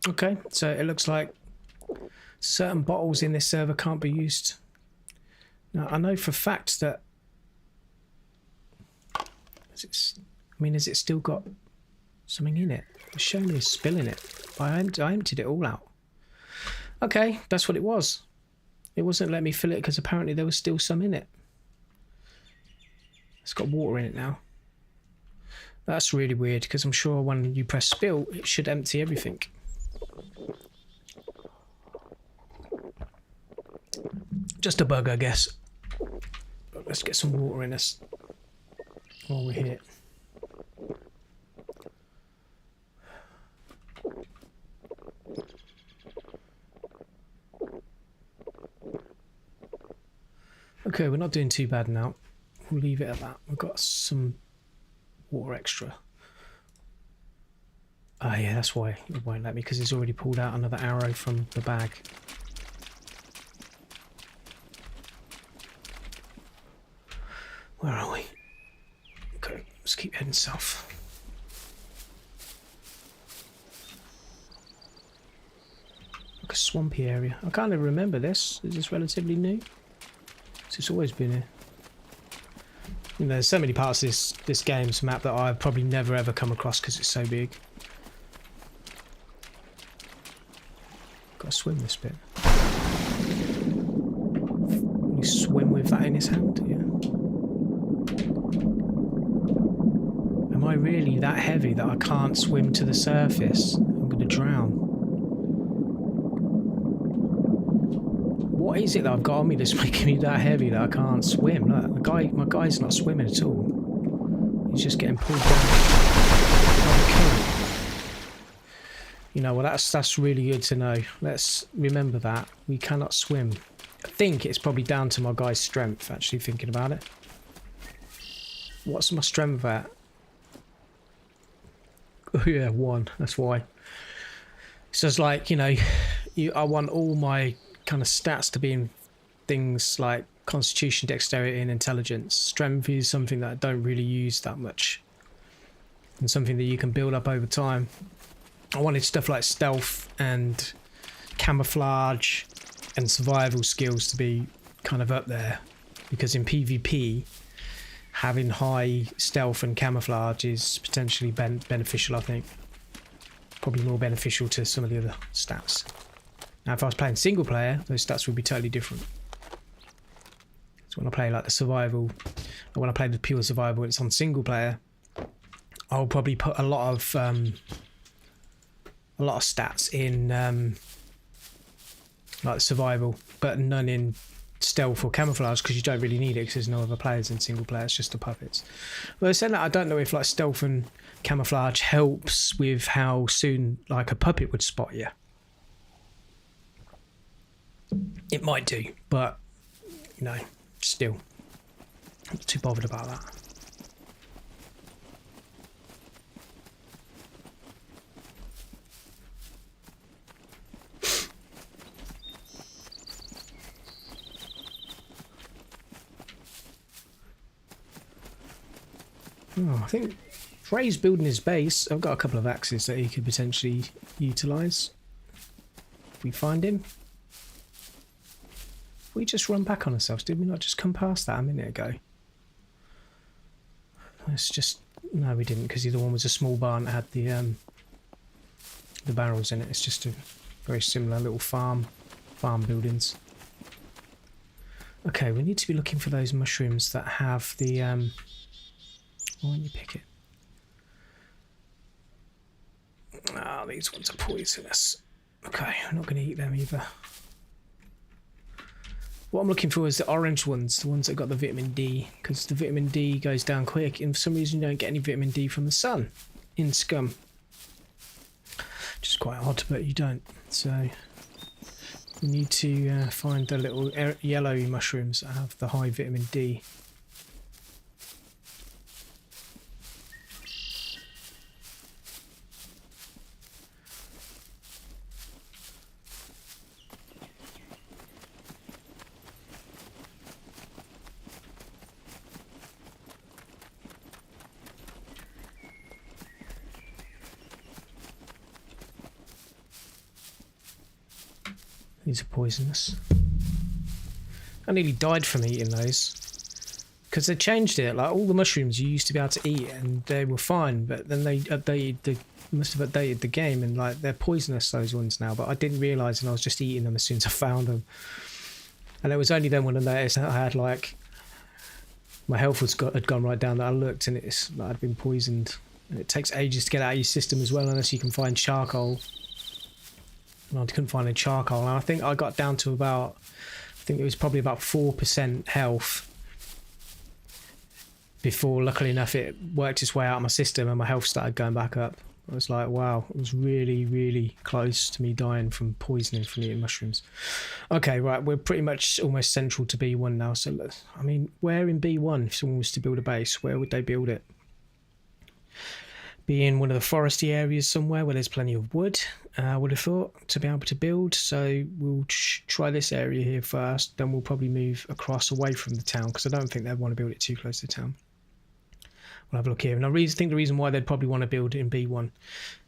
A: Okay, so it looks like certain bottles in this server can't be used. Now, I know for a fact that... has it still got something in it? It's showing me a spill in it. I emptied it all out. Okay, that's what it was. It wasn't letting me fill it because apparently there was still some in it. It's got water in it now. That's really weird because I'm sure when you press spill, it should empty everything. Just a bug, I guess. But let's get some water in us while we're here. Okay, we're not doing too bad now. We'll leave it at that. We've got some water extra. Ah, yeah, that's why it won't let me, because it's already pulled out another arrow from the bag. Where are we? Okay, let's keep heading south. Like a swampy area. I can't even remember this. Is this relatively new? It's always been here. You know, there's so many parts of this game's map that I've probably never ever come across because it's so big. Gotta swim this bit. Can you swim with that in his hand? Yeah. Am I really that heavy that I can't swim to the surface? I'm gonna drown. What is it that I've got on me that's making me that heavy that I can't swim? Look, my guy's not swimming at all. He's just getting pulled down. You know, well, that's really good to know. Let's remember that. We cannot swim. I think it's probably down to my guy's strength, actually, thinking about it. What's my strength at? Oh, yeah, 1. That's why. So it's like, you know, I want all my kind of stats to be in things like constitution, dexterity and intelligence. Strength is something that I don't really use that much and something that you can build up over time. I wanted stuff like stealth and camouflage and survival skills to be kind of up there, because in PvP having high stealth and camouflage is potentially beneficial, I think. Probably more beneficial to some of the other stats. Now, if I was playing single player, those stats would be totally different. So when I play like the survival, or when I play the pure survival, it's on single player. I'll probably put a lot of stats in like survival, but none in stealth or camouflage, because you don't really need it because there's no other players in single player. It's just the puppets. Well, saying that, I don't know if like stealth and camouflage helps with how soon like a puppet would spot you. It might do, but you know, still not too bothered about that. Oh, I think Ray's building his base. I've got a couple of axes that he could potentially utilise if we find him. We just run back on ourselves. Did we not just come past that a minute ago? Let's just... No, we didn't, because the other one was a small barn that had the barrels in it. It's just a very similar little farm buildings. Okay, we need to be looking for those mushrooms that have the... why don't you pick it? Ah, these ones are poisonous. Okay, I'm not going to eat them either. What I'm looking for is the orange ones, the ones that got the vitamin D, because the vitamin D goes down quick, and for some reason you don't get any vitamin D from the sun in Scum. Which is quite odd, but you don't. So we need to find the little yellow mushrooms that have the high vitamin D. These are poisonous. I nearly died from eating those. Because they changed it. Like all the mushrooms you used to be able to eat and they were fine, but then they must have updated the game and like they're poisonous, those ones now. But I didn't realise, and I was just eating them as soon as I found them. And it was only then when I noticed that I had like my health had gone right down that I looked and it's like I'd been poisoned. And it takes ages to get out of your system as well, unless you can find charcoal. And I couldn't find any charcoal, and I think I got down to about, I think it was probably about 4% health before, luckily enough, it worked its way out of my system and my health started going back up. I was like, wow, it was really, really close to me dying from poisoning from eating mushrooms. Okay, right, we're pretty much almost central to B1 now. So, I mean, where in B1, if someone was to build a base, where would they build it? Be in one of the foresty areas somewhere where there's plenty of wood, I would have thought, to be able to build. So we'll try this area here first, then we'll probably move across away from the town, because I don't think they'd want to build it too close to the town. We'll have a look here. And I think the reason why they'd probably want to build it in B1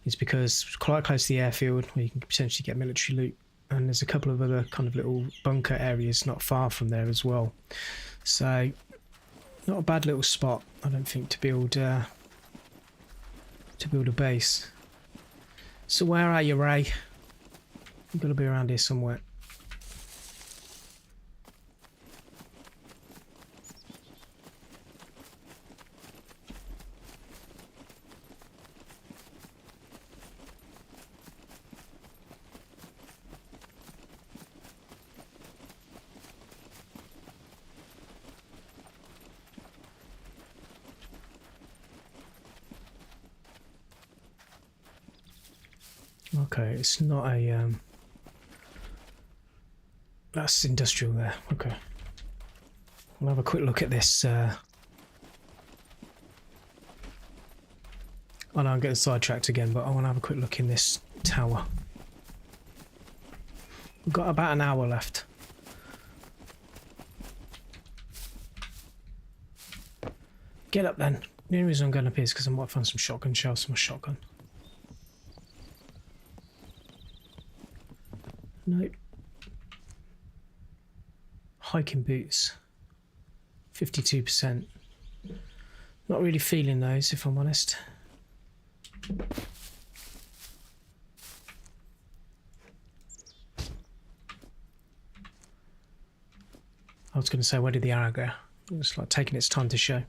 A: is because it's quite close to the airfield where you can potentially get military loot. And there's a couple of other kind of little bunker areas not far from there as well. So not a bad little spot, I don't think, to build a base. So where are you, Ray? You've got to be around here somewhere. Okay, it's not a that's industrial there. Okay, we'll have a quick look at this. Oh no, I'm getting sidetracked again, but I want to have a quick look in this tower. We've got about an hour left. Get up then. The only reason I'm going up here is because I might find some shotgun shells for my shotgun. Nope. Hiking boots. 52%. Not really feeling those, if I'm honest. I was going to say, where did the arrow go? It's like taking its time to show.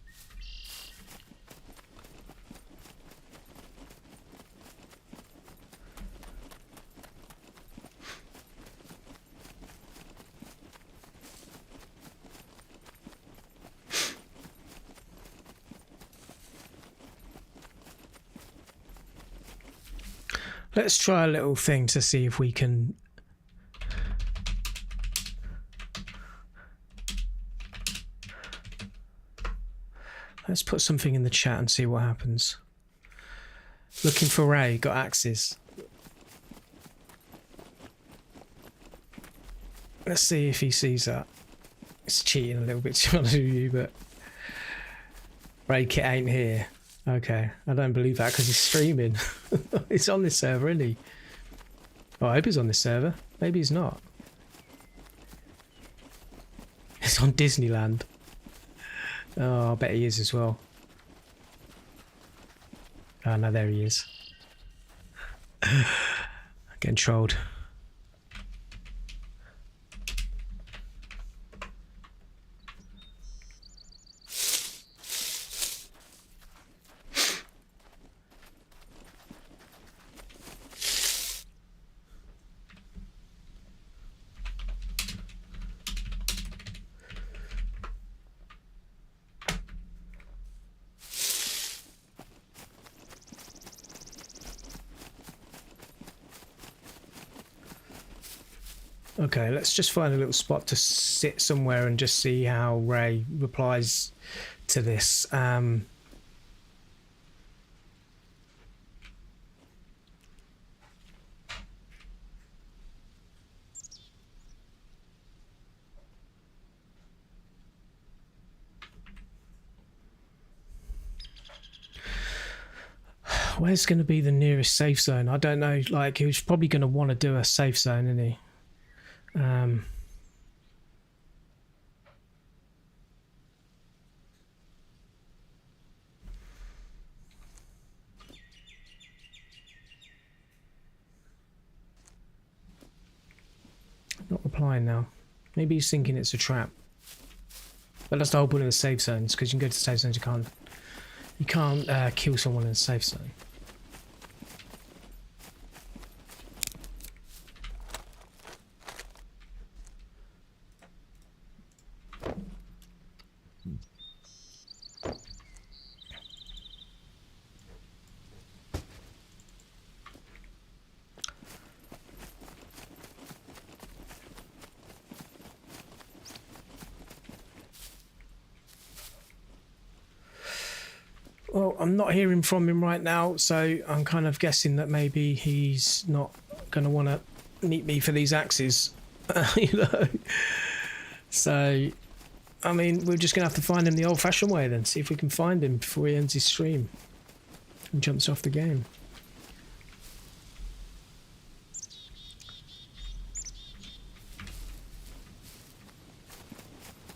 A: Let's try a little thing to see if we can... Let's put something in the chat and see what happens. Looking for Ray, got axes. Let's see if he sees that. It's cheating a little bit, to be honest with you, but... Raykit ain't here. Okay, I don't believe that because he's streaming. He's on this server, isn't he? Oh, I hope he's on this server. Maybe he's not. It's on Disneyland. Oh, I bet he is as well. Oh, no, there he is. Getting trolled. Okay, let's just find a little spot to sit somewhere and just see how Ray replies to this. Where's going to be the nearest safe zone? I don't know. Like, he was probably going to want to do a safe zone, isn't he? Not replying now. Maybe he's thinking it's a trap. But that's the whole point of the safe zones, because you can go to safe zones, you can't kill someone in a safe zone. Well, I'm not hearing from him right now, so I'm kind of guessing that maybe he's not going to want to meet me for these axes, you know. So, I mean, we're just going to have to find him the old-fashioned way then, see if we can find him before he ends his stream and jumps off the game.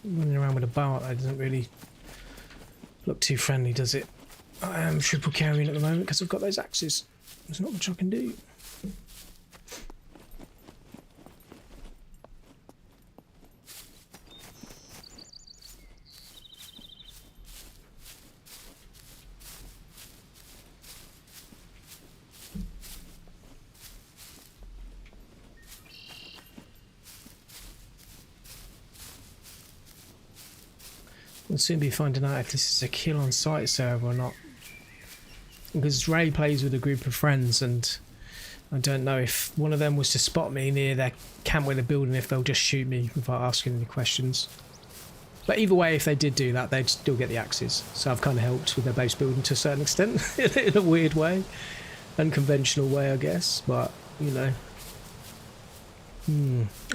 A: Running around with a bow that doesn't really look too friendly, does it? I am triple carrying at the moment because I've got those axes. There's not much I can do. We'll soon be finding out if this is a kill on site server or not. Because Ray plays with a group of friends, and I don't know if one of them was to spot me near their camp where they're building, if they'll just shoot me without asking any questions. But either way, if they did do that, they'd still get the axes. So I've kind of helped with their base building to a certain extent, in a weird way. Unconventional way, I guess, but, you know.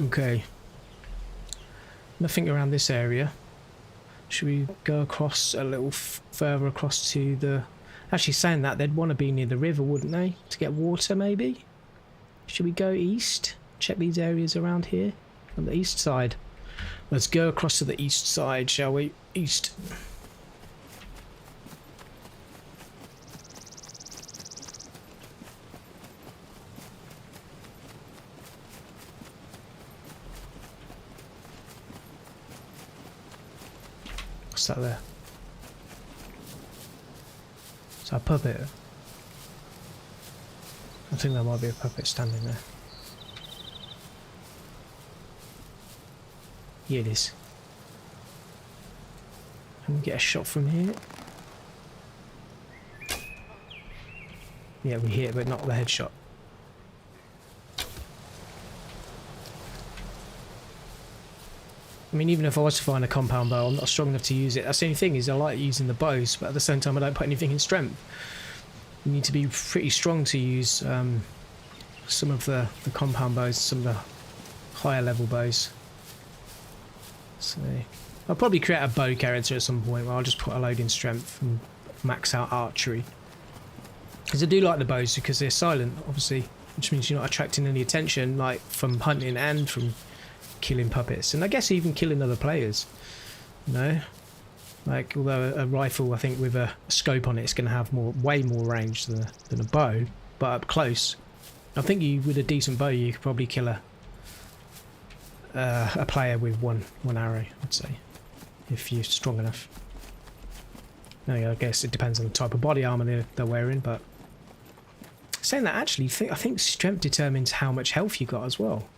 A: Okay. Nothing around this area. Should we go across a little further across to the... Actually, saying that, they'd want to be near the river, wouldn't they? To get water, maybe? Should we go east? Check these areas around here? On the east side. Let's go across to the east side, shall we? East. What's that there? Is that a puppet? I think there might be a puppet standing there. Yeah, it is. Can we get a shot from here? Yeah, we hit it, but not the headshot. I mean, even if I was to find a compound bow, I'm not strong enough to use it. That's the only thing, is I like using the bows, but at the same time I don't put anything in strength. You need to be pretty strong to use some of the compound bows, some of the higher level bows. So I'll probably create a bow character at some point where I'll just put a load in strength and max out archery. Because I do like the bows because they're silent, obviously, which means you're not attracting any attention, like from hunting and from killing puppets, and I guess even killing other players. You know, like, although a rifle, I think with a scope on it, it's going to have way more range than a bow, but up close, I think with a decent bow you could probably kill a player with one arrow, I'd say, if you're strong enough. Now, I guess it depends on the type of body armor they're wearing, but saying that, actually, I think strength determines how much health you got as well.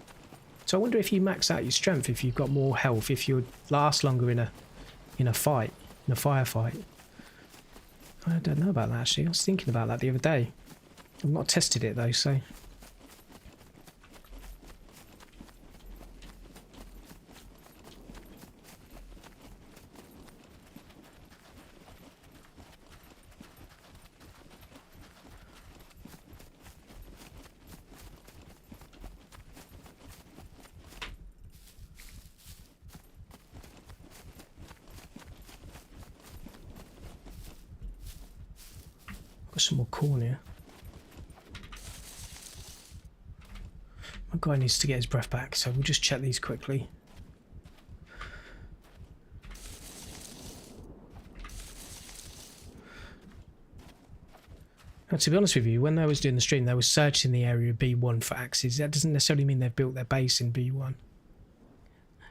A: So I wonder if you max out your strength, if you've got more health, if you last longer in a fight, in a firefight. I don't know about that, actually. I was thinking about that the other day. I've not tested it though, so. Some more corn here. My guy needs to get his breath back, so we'll just check these quickly. Now, to be honest with you, when they was doing the stream, they were searching the area of B1 for axes. That doesn't necessarily mean they've built their base in B1.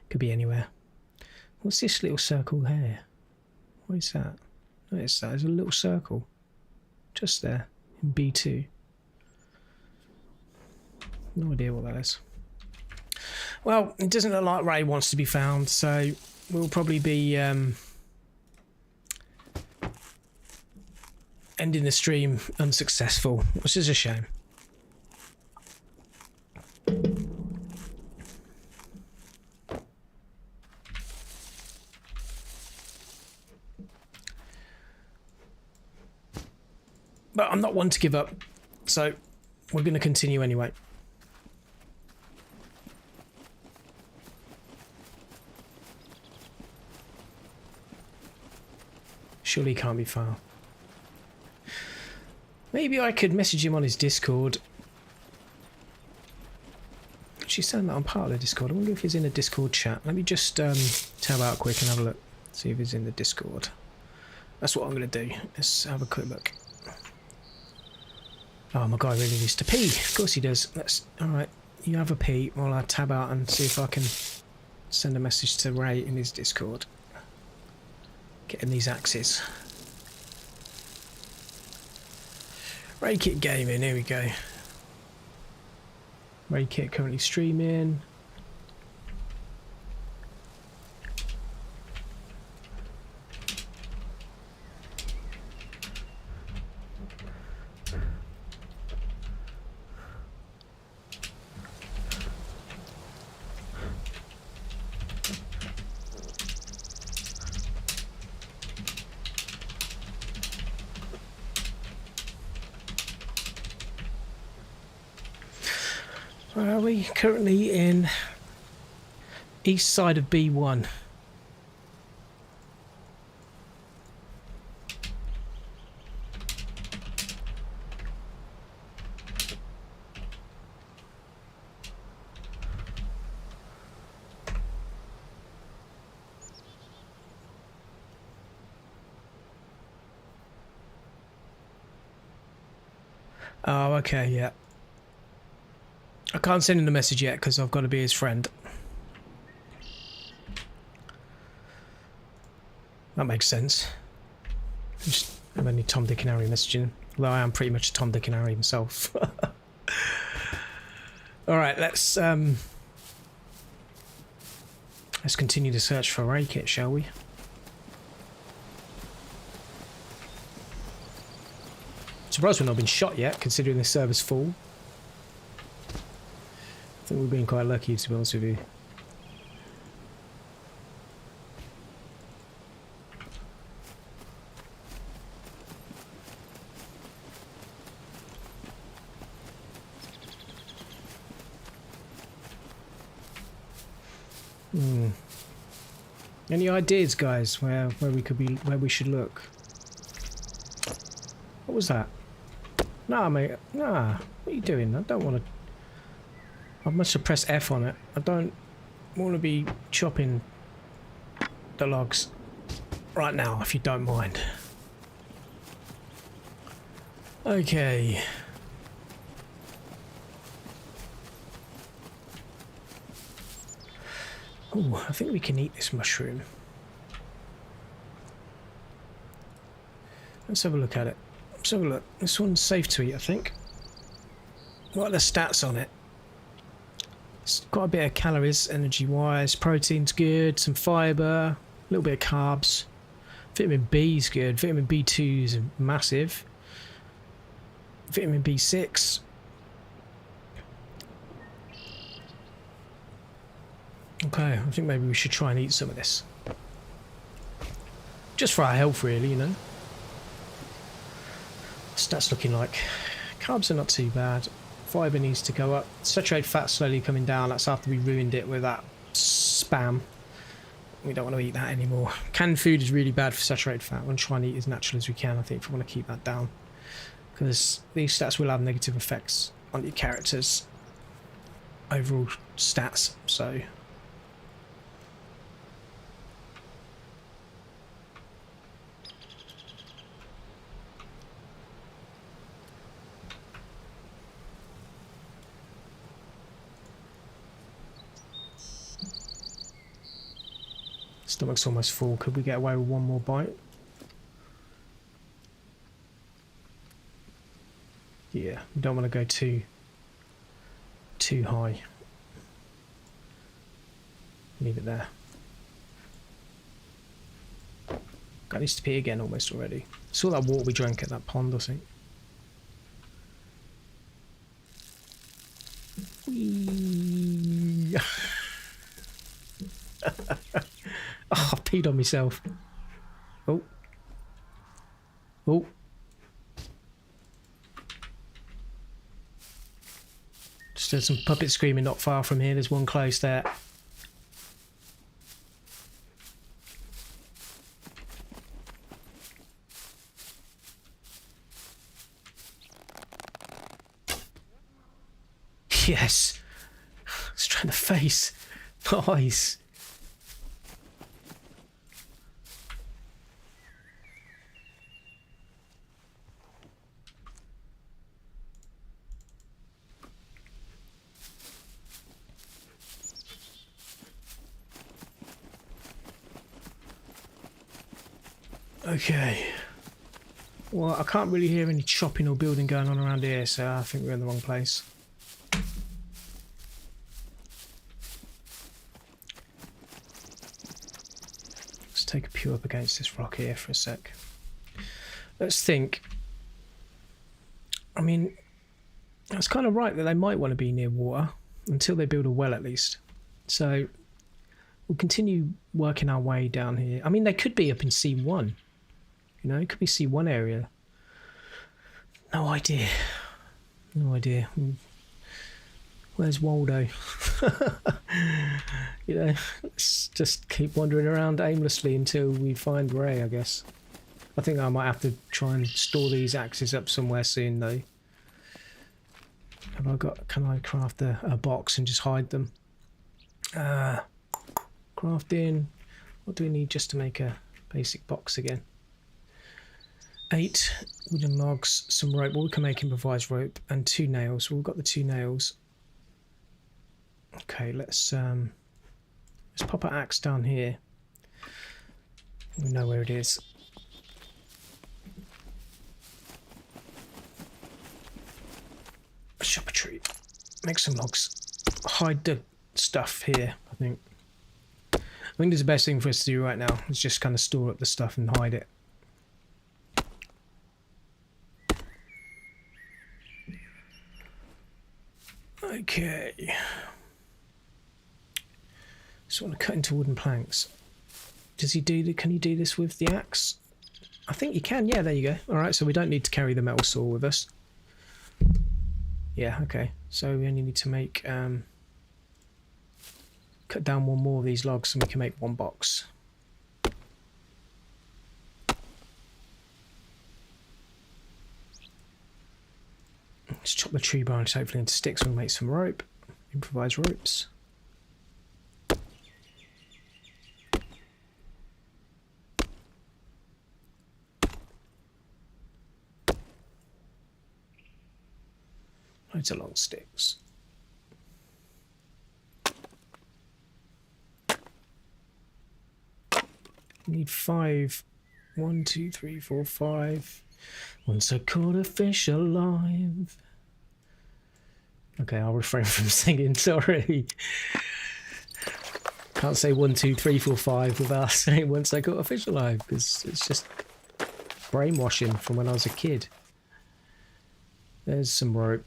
A: Could be anywhere. What's this little circle here? What is that? Notice that, there's a little circle. Just there, in B2. No idea what that is. Well, it doesn't look like Ray wants to be found, so we'll probably be ending the stream unsuccessful, which is a shame. But I'm not one to give up, so we're going to continue anyway. Surely he can't be found. Maybe I could message him on his Discord. She's saying that I'm part of the Discord. I wonder if he's in a Discord chat. Let me just tab out quick and have a look. See if he's in the Discord. That's what I'm going to do. Let's have a quick look. Oh, my guy really needs to pee. Of course he does. Alright, you have a pee while I tab out and see if I can send a message to Ray in his Discord. Getting these axes. Raykit Gaming, here we go. Raykit currently streaming. Where are we? Currently in east side of B1. Oh, okay, yeah. I can't send him a message yet because I've got to be his friend. That makes sense. I'm only Tom, Dick and Harry messaging. Although I am pretty much Tom, Dick and Harry myself. Alright, let's continue the search for Raykit, shall we? Surprised we've not been shot yet, considering the server's full. I think we've been quite lucky, to be honest with you. Any ideas, guys, where we could be, where we should look? What was that? Nah, mate. Nah. What are you doing? I don't want to... I must have pressed F on it. I don't want to be chopping the logs right now, if you don't mind. Okay. Oh, I think we can eat this mushroom. Let's have a look at it. Let's have a look. This one's safe to eat, I think. What are the stats on it? It's got a bit of calories, energy-wise. Protein's good. Some fibre. A little bit of carbs. Vitamin B is good. Vitamin B2 is massive. Vitamin B6. Okay, I think maybe we should try and eat some of this. Just for our health, really, you know. Stats looking like. Carbs are not too bad. Fibre needs to go up. Saturated fat slowly coming down. That's after we ruined it with that spam. We don't want to eat that anymore. Canned food is really bad for saturated fat. We want to try and eat as natural as we can, I think, if we want to keep that down. Because these stats will have negative effects on your character's overall stats, so... Stomach's almost full. Could we get away with one more bite? Yeah, we don't want to go too high. Leave it there. Got needs to pee again almost already. Saw that water we drank at that pond, I think. Whee! Oh, I peed on myself. Oh. Oh. Just heard some puppet screaming not far from here. There's one close there. Yes. Straight in the face. Nice. Okay. Well, I can't really hear any chopping or building going on around here, so I think we're in the wrong place. Let's take a pew up against this rock here for a sec. Let's think. I mean, that's kind of right that they might want to be near water until they build a well at least. So we'll continue working our way down here. I mean, they could be up in C1. You know, it could be C1 area. No idea. No idea. Where's Waldo? You know, let's just keep wandering around aimlessly until we find Ray, I guess. I think I might have to try and store these axes up somewhere soon, though. Have I got? Can I craft a box and just hide them? Crafting. What do we need just to make a basic box again? 8 wooden logs, some rope. Well, we can make improvised rope and 2 nails. Well, we've got the 2 nails. Okay, let's pop our axe down here. We know where it is. Chop a tree. Make some logs. Hide the stuff here, I think. I think it's the best thing for us to do right now is just kind of store up the stuff and hide it. Okay. Just want to cut into wooden planks. Does he do? Can you do this with the axe? I think you can. Yeah, there you go. All right, so we don't need to carry the metal saw with us. Yeah, okay. So we only need to make cut down one more of these logs, and we can make one box. Let's chop the tree branch hopefully into sticks. We'll make some rope. Improvise ropes. Loads of long sticks. Need 5. 1, 2, 3, 4, 5. Once I caught a fish alive. Okay, I'll refrain from singing, sorry. Can't say 1, 2, 3, 4, 5 without saying once I caught a fish alive, because it's just brainwashing from when I was a kid. There's some rope.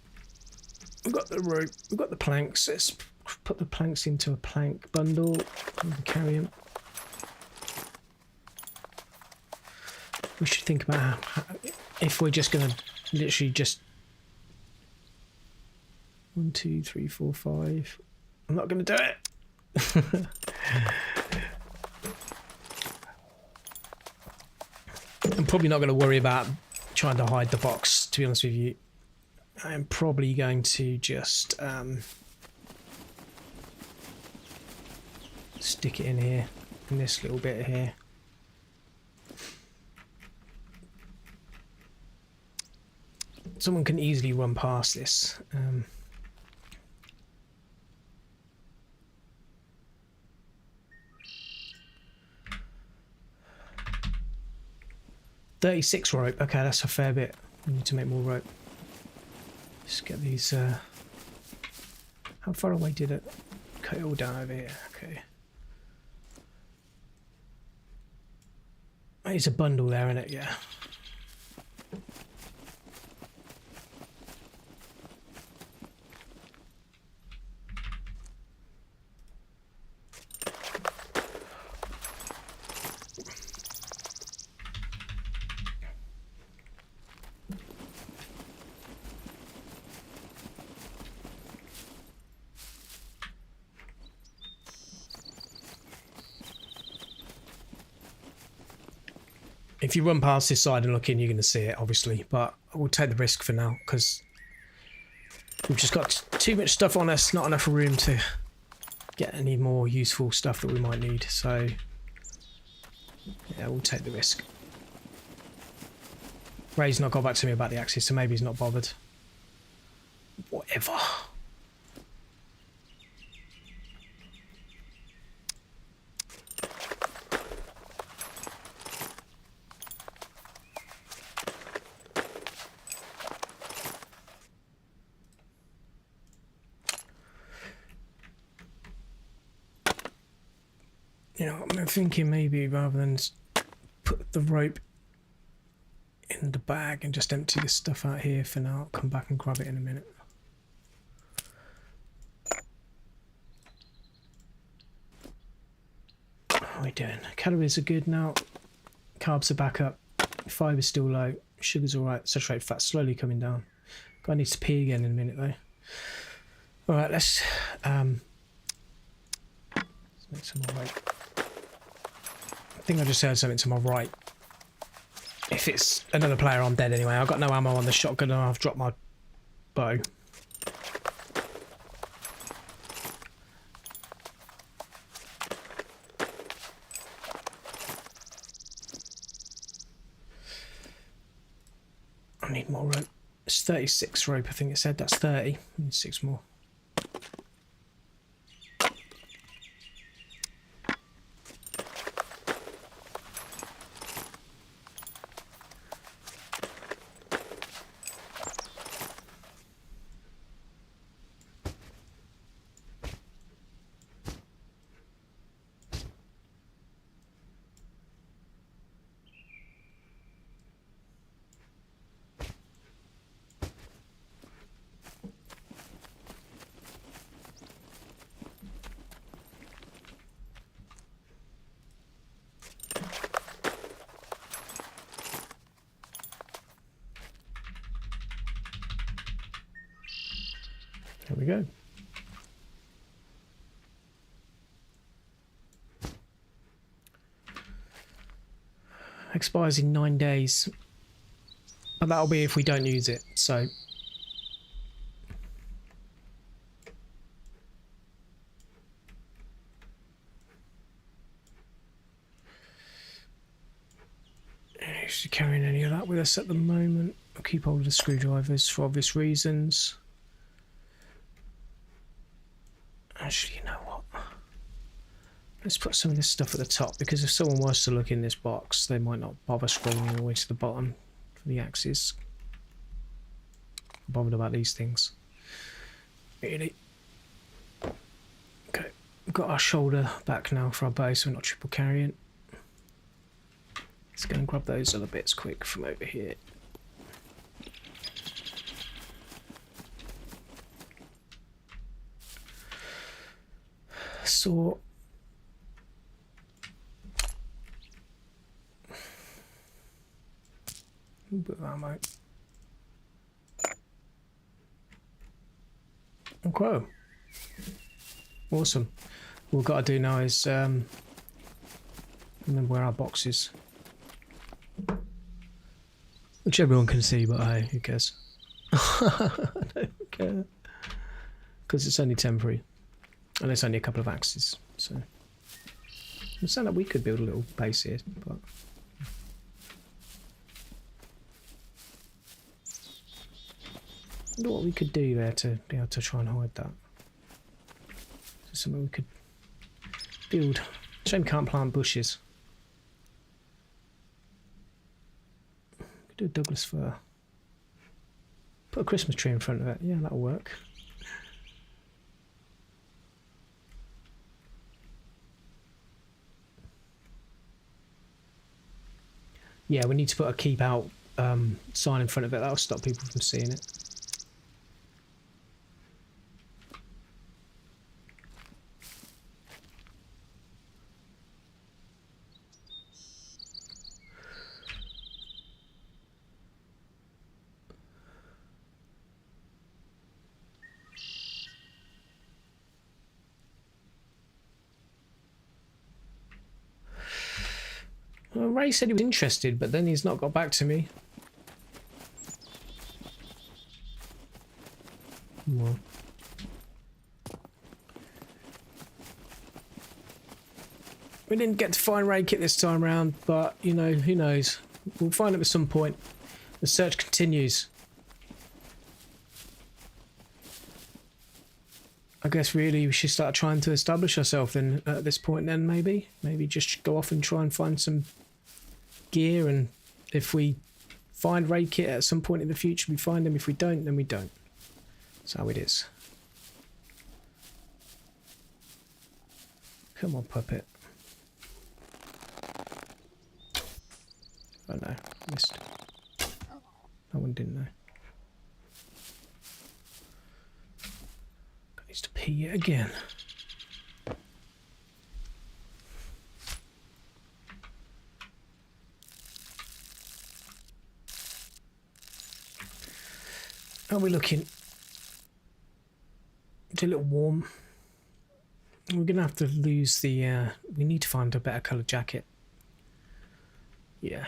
A: We've got the rope, we've got the planks. Let's put the planks into a plank bundle and carry them. We should think about how, if we're just going to literally just 1, 2, 3, 4, 5. I'm not going to do it. I'm probably not going to worry about trying to hide the box, to be honest with you. I'm probably going to just stick it in here, in this little bit here. Someone can easily run past this. 36 rope. Okay, that's a fair bit. We need to make more rope. Just get these. How far away did it? Cut it all down over here. Okay. It's a bundle there, isn't it? Yeah. If you run past this side and look in, you're going to see it, obviously. But we'll take the risk for now, because we've just got too much stuff on us, not enough room to get any more useful stuff that we might need. So, yeah, we'll take the risk. Ray's not got back to me about the axes, so maybe he's not bothered. Whatever. You know, I'm thinking maybe rather than put the rope in the bag and just empty this stuff out here for now, I'll come back and grab it in a minute. How are we doing? Calories are good now. Carbs are back up. Fiber's still low. Sugar's alright. Saturated fat's slowly coming down. Guy needs to pee again in a minute though. Alright, let's make some more rope. I think I just heard something to my right. If it's another player, I'm dead anyway. I've got no ammo on the shotgun and I've dropped my bow. I need more rope. It's 36 rope, I think it said. That's 30. I need 6 more. There we go. Expires in 9 days. But that'll be if we don't use it, so... Actually carrying any of that with us at the moment. I'll keep hold of the screwdrivers for obvious reasons. Actually, you know what? Let's put some of this stuff at the top, because if someone was to look in this box, they might not bother scrolling all the way to the bottom for the axes. I'm bothered about these things. Really. Okay, we've got our shoulder back now for our bow, so we're not triple carrying. Let's go and grab those other bits quick from over here. So... a bit of ammo. Okay. Awesome. What we've got to do now is remember where our box is. Which everyone can see, but hey, who cares? I don't care. Because it's only temporary. And it's only a couple of axes, so... It sounds like we could build a little base here, but... I wonder what we could do there to be able to try and hide that. Is something we could build. Shame we can't plant bushes. Could do a Douglas fir. Put a Christmas tree in front of it. Yeah, that'll work. Yeah, we need to put a keep out sign in front of it. That'll stop people from seeing it. Well, Ray said he was interested, but then he's not got back to me. Well. We didn't get to find Raykit this time round, but, you know, who knows? We'll find him at some point. The search continues. I guess really we should start trying to establish ourselves then at this point then maybe. Maybe just go off and try and find some gear, and if we find Raykit at some point in the future we find him. If we don't, then we don't. That's how it is. Come on, puppet. Oh no, missed. That one didn't know. Needs to pee it again. How are we looking? It's a little warm. We're gonna have to lose the we need to find a better coloured jacket. Yeah.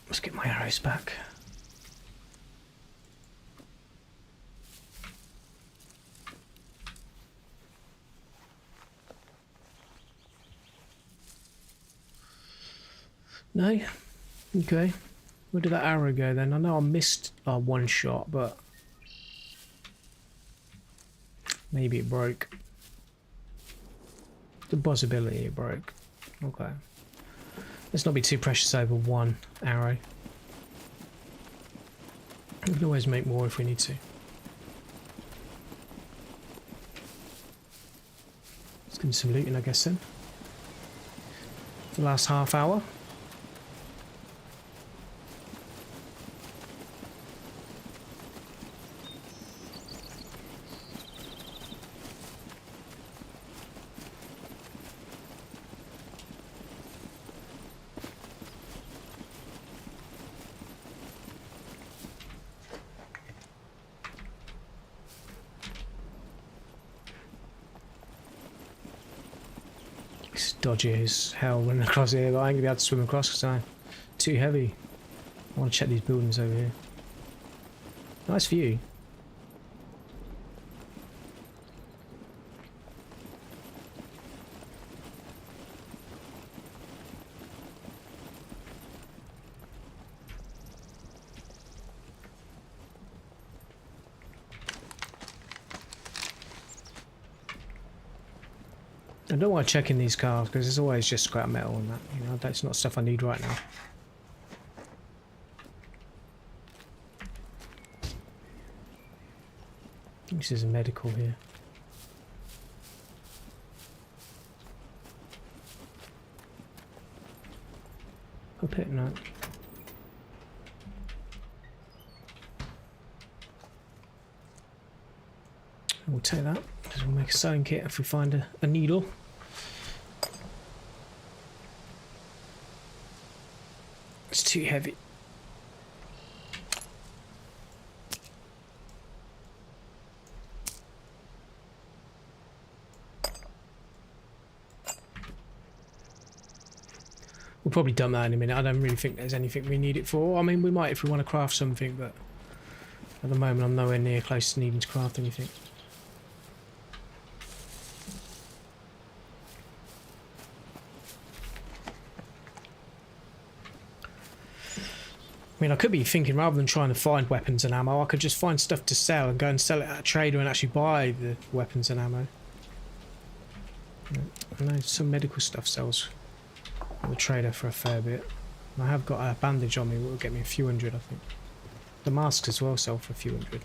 A: Let's get my arrows back. No? Okay. Where did that arrow go then? I know I missed one shot, but maybe it broke. The possibility it broke. Okay. Let's not be too precious over one arrow. We can always make more if we need to. Let's give me some looting, I guess, then. The last half hour. It's dodgy as hell running across here, but I ain't gonna be able to swim across because I'm too heavy. I want to check these buildings over here. Nice view. I don't want to check in these cars because there's always just scrap metal and that. You know, that's not stuff I need right now. This is a medical here. Up it, no. We'll take that because we'll make a sewing kit if we find a needle. It's too heavy. We'll probably dump that in a minute. I don't really think there's anything we need it for. I mean, we might if we want to craft something, but at the moment I'm nowhere near close to needing to craft anything. I mean, I could be thinking rather than trying to find weapons and ammo, I could just find stuff to sell and go and sell it at a trader and actually buy the weapons and ammo. I know some medical stuff sells at the trader for a fair bit. And I have got a bandage on me that will get me a few hundred, I think. The masks as well sell for a few hundred.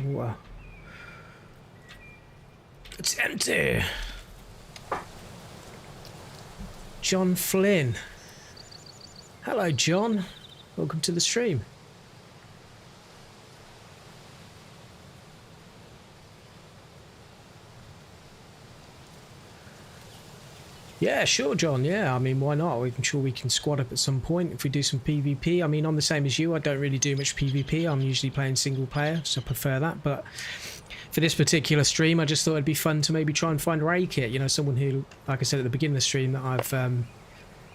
A: Water. It's empty. John Flynn. Hello, John. Welcome to the stream. Yeah, sure, John. Yeah, I mean, why not? I'm sure we can squad up at some point if we do some PvP. I mean, I'm the same as you. I don't really do much PvP. I'm usually playing single player, so I prefer that. But for this particular stream, I just thought it'd be fun to maybe try and find Raykit. You know, someone who, like I said at the beginning of the stream, that I've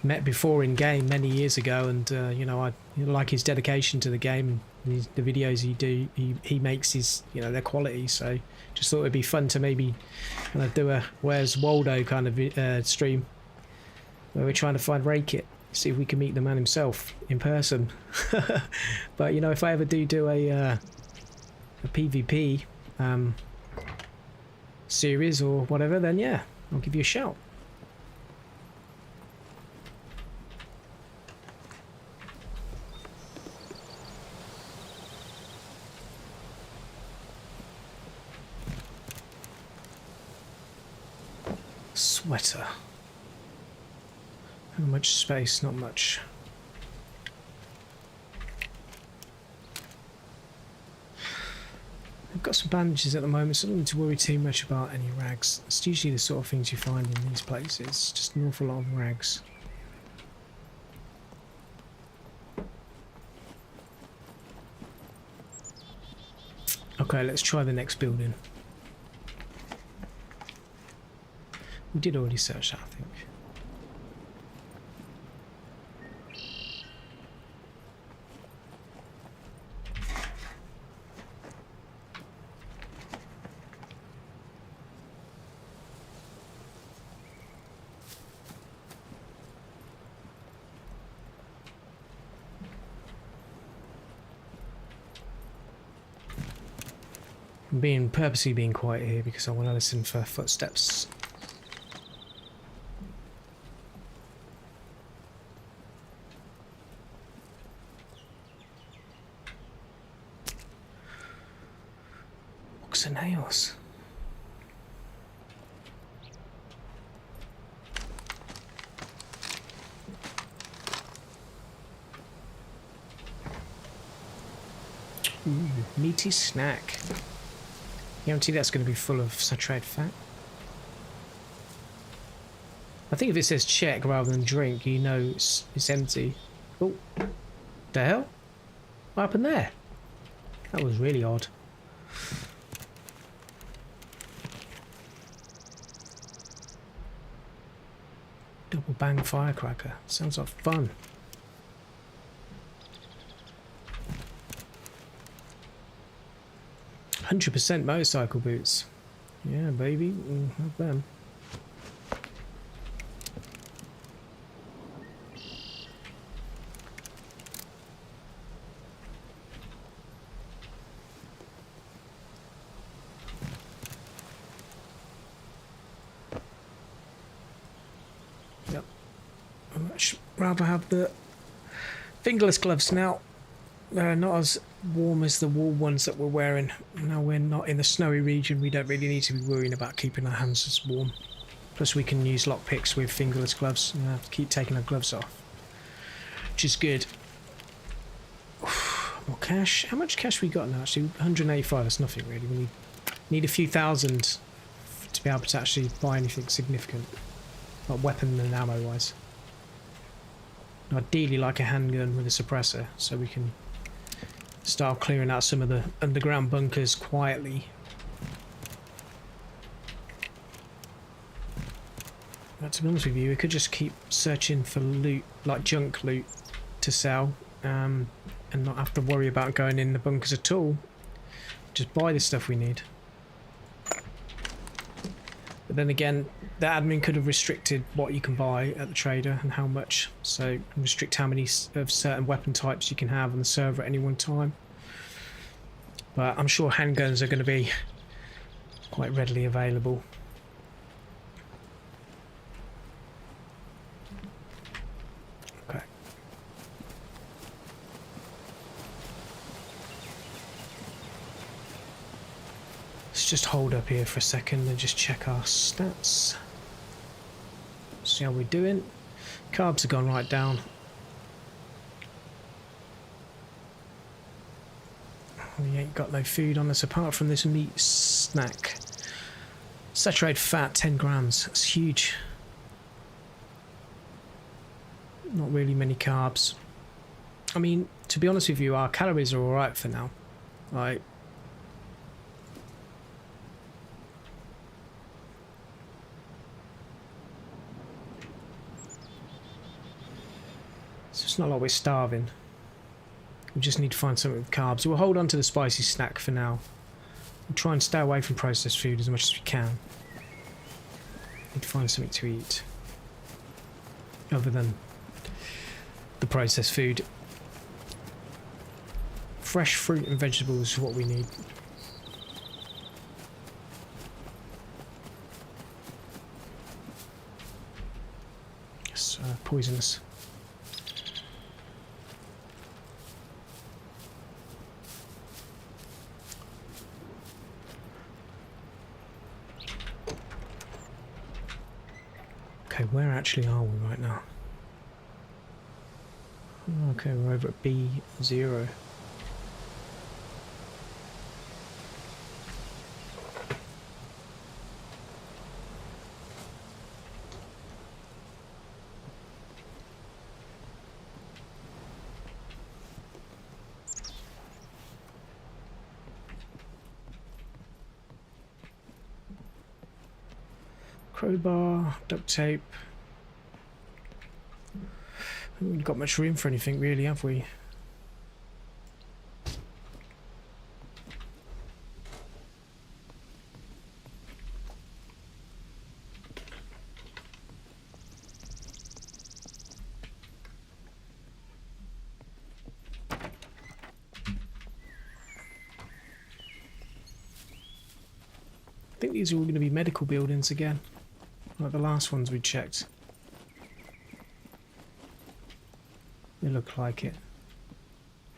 A: met before in game many years ago, and you know, I like his dedication to the game and the videos he makes is, you know, they're quality. So just thought it'd be fun to maybe kind of do a Where's Waldo kind of stream where we're trying to find Raykit, see if we can meet the man himself in person. But you know, if I ever do a PvP series or whatever, then yeah, I'll give you a shout. Sweater. How much space? Not much. I've got some bandages at the moment, so I don't need to worry too much about any rags. It's usually the sort of things you find in these places. Just an awful lot of rags. Okay, let's try the next building. We did already search that, I think. I'm purposely being quiet here because I want to listen for footsteps. Books and nails. Ooh, meaty snack. Guarantee that's going to be full of saturated fat. I think if it says check rather than drink, you know it's empty. Oh, the hell? What happened there? That was really odd. Double bang firecracker. Sounds like fun. "100% motorcycle boots." Yeah, baby. We'll have them. Yep. I'd much rather have the fingerless gloves now. They're not as warm as the wool ones that we're wearing. Now we're not in the snowy region, we don't really need to be worrying about keeping our hands as warm. Plus we can use lockpicks with fingerless gloves. We don't have to keep taking our gloves off, which is good. More cash. How much cash we got now? Actually, 185. That's nothing really. We need a few thousand to be able to actually buy anything significant, like weapon and ammo wise. Ideally like a handgun with a suppressor, so we can start clearing out some of the underground bunkers quietly. But to be honest with you, we could just keep searching for loot, like junk loot, to sell, and not have to worry about going in the bunkers at all. Just buy the stuff we need. But then again, the admin could have restricted what you can buy at the trader and how much. So restrict how many of certain weapon types you can have on the server at any one time. But I'm sure handguns are going to be quite readily available. Okay. Let's just hold up here for a second and just check our stats. See how we're doing. Carbs have gone right down. We ain't got no food on us apart from this meat snack. Saturated fat, 10 grams. That's huge. Not really many carbs. I mean, to be honest with you, our calories are alright for now. Like, so it's not like we're starving. We just need to find something with carbs. We'll hold on to the spicy snack for now. We'll try and stay away from processed food as much as we can. Need to find something to eat other than the processed food. Fresh fruit and vegetables is what we need. It's poisonous. Okay, where actually are we right now? Okay, we're over at B0. Crowbar, duct tape. We haven't got much room for anything really, have we? I think these are all going to be medical buildings again, like the last ones we checked. They look like it.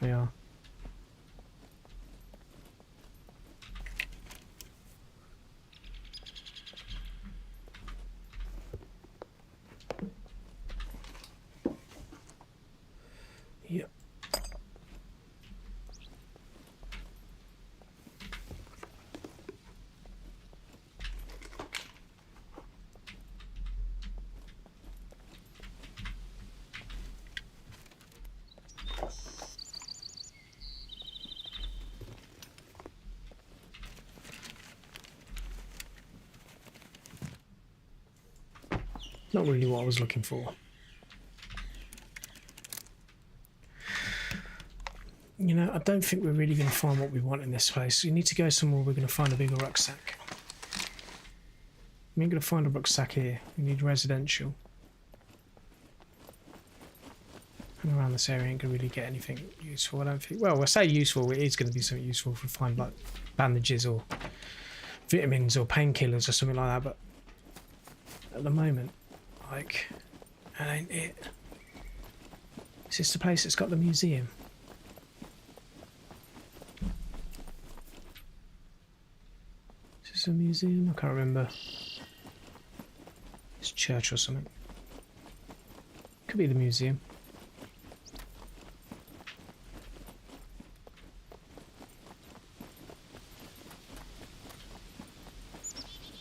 A: They are. Yep. Not really what I was looking for. You know, I don't think we're really going to find what we want in this place. We need to go somewhere we're going to find a bigger rucksack. We ain't going to find a rucksack here. We need residential. And around this area ain't going to really get anything useful, I don't think. Well, I say useful, it is going to be something useful if we find like bandages or vitamins or painkillers or something like that, but at the moment, like, that ain't it. Is this the place that's got the museum? Is this a museum? I can't remember. It's a church or something. Could be the museum.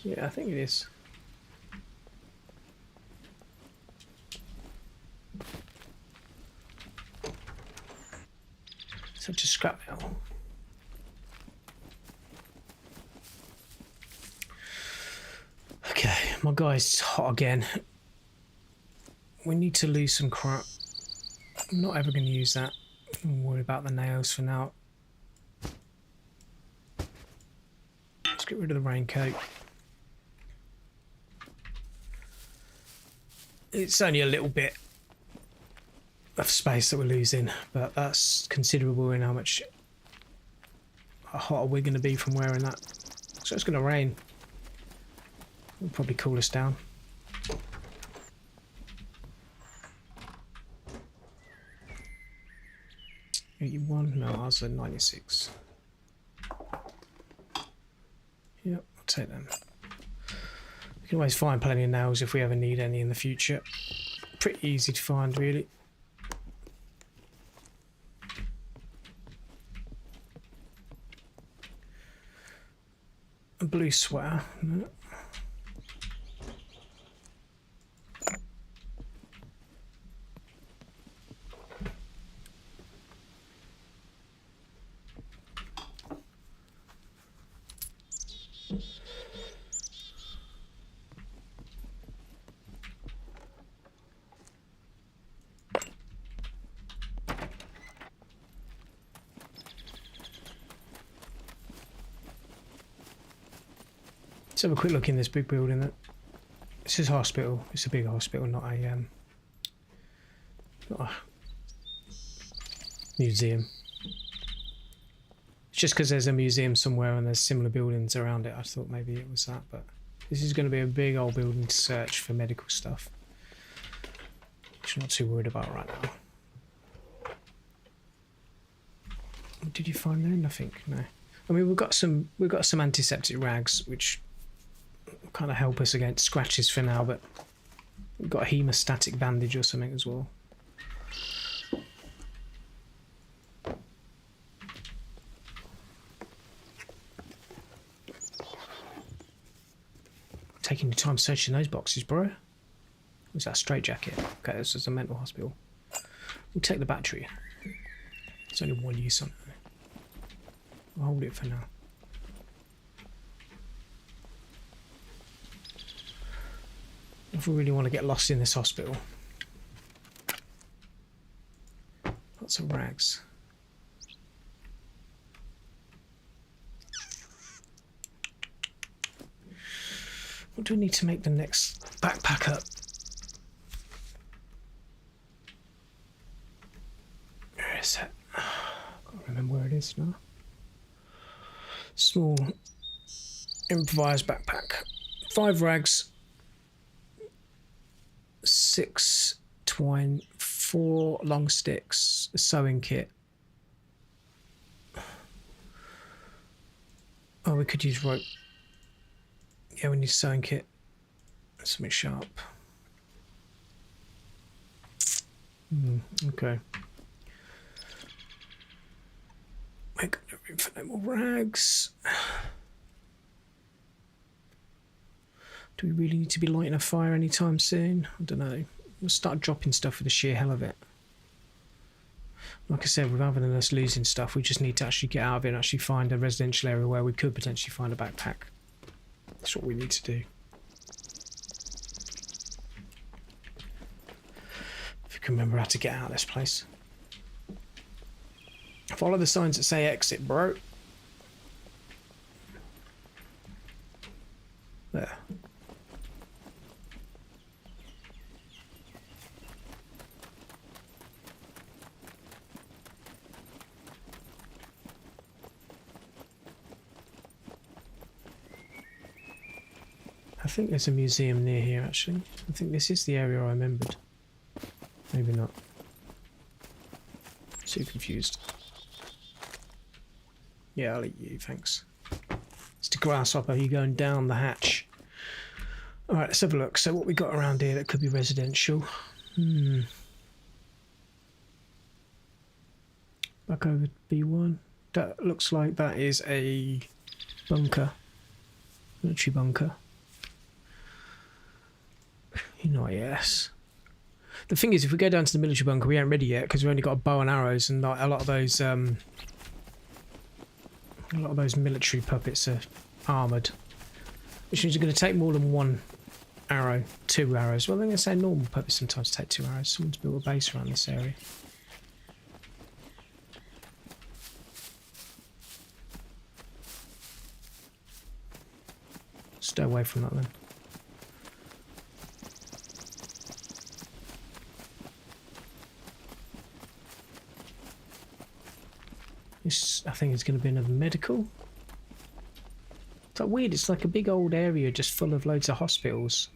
A: Yeah, I think it is. Such a scrap metal. Okay, my guy's hot again. We need to lose some crap. I'm not ever going to use that. Don't worry about the nails for now. Let's get rid of the raincoat. It's only a little bit of space that we're losing, but that's considerable in how much hotter we're going to be from wearing that. So it's going to rain. It'll probably cool us down. $81? No, I was at 96. Yep, I'll take them. We can always find plenty of nails if we ever need any in the future. Pretty easy to find, really. A blue sweater. No. Let's have a quick look in this big building. This is a hospital. It's a big hospital, not a museum. It's just because there's a museum somewhere and there's similar buildings around it. I thought maybe it was that, but this is going to be a big old building to search for medical stuff, which I'm not too worried about right now. What did you find there? Nothing. No. I mean, we've got some antiseptic rags, which kind of help us against scratches for now, but we've got a hemostatic bandage or something as well. Taking your time searching those boxes, bro. Was that a straitjacket? Okay, this is a mental hospital. We'll take the battery. It's only one use on it. I'll hold it for now. If we really want to get lost in this hospital. Lots of rags. What do we need to make the next backpack up? Where is it? I can't remember where it is now. Small improvised backpack. 5 rags. 6 twine, 4 long sticks, a sewing kit. Oh, we could use rope. Yeah, we need a sewing kit. Something sharp. Okay. I got no room for no more rags. Do we really need to be lighting a fire anytime soon? I don't know. We'll start dropping stuff for the sheer hell of it. Like I said, rather than us losing stuff, we just need to actually get out of it and actually find a residential area where we could potentially find a backpack. That's what we need to do. can remember how to get out of this place. Follow the signs that say exit, bro. There. I think there's a museum near here, actually. I think this is the area I remembered. Maybe not. Too confused. Yeah, I'll eat you, thanks. It's the grasshopper, you going down the hatch. Alright, let's have a look. So what we got around here that could be residential. Back over to B1. That looks like that is a bunker. Military bunker. Yes. The thing is, if we go down to the military bunker, we ain't ready yet because we've only got a bow and arrows, and a lot of those military puppets are armoured, which means you're going to take more than one arrow, 2 arrows. Well, I'm going to say normal puppets sometimes take 2 arrows. Someone's built a base around this area. Stay away from that then. I think it's going to be another medical. It's like weird, it's like a big old area just full of loads of hospitals.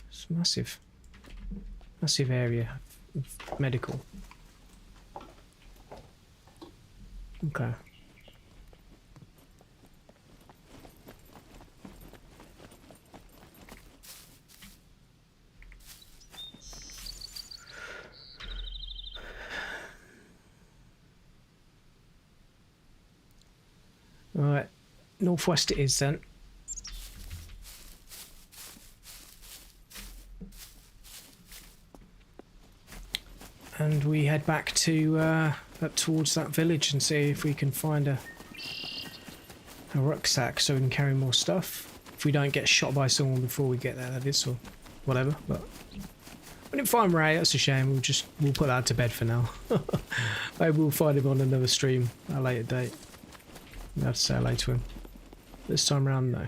A: It's massive. Massive area of medical. Okay. Right, northwest it is then. And we head back to up towards that village and see if we can find a rucksack so we can carry more stuff. If we don't get shot by someone before we get there, that is, or whatever. But we didn't find Ray, that's a shame. We'll put that to bed for now. Maybe we'll find him on another stream at a later date. I'll have to say hello to him. This time around, no. I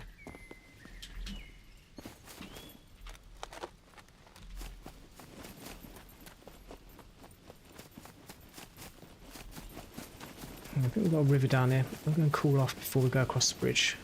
A: think we've got a river down here. I'm going to cool off before we go across the bridge.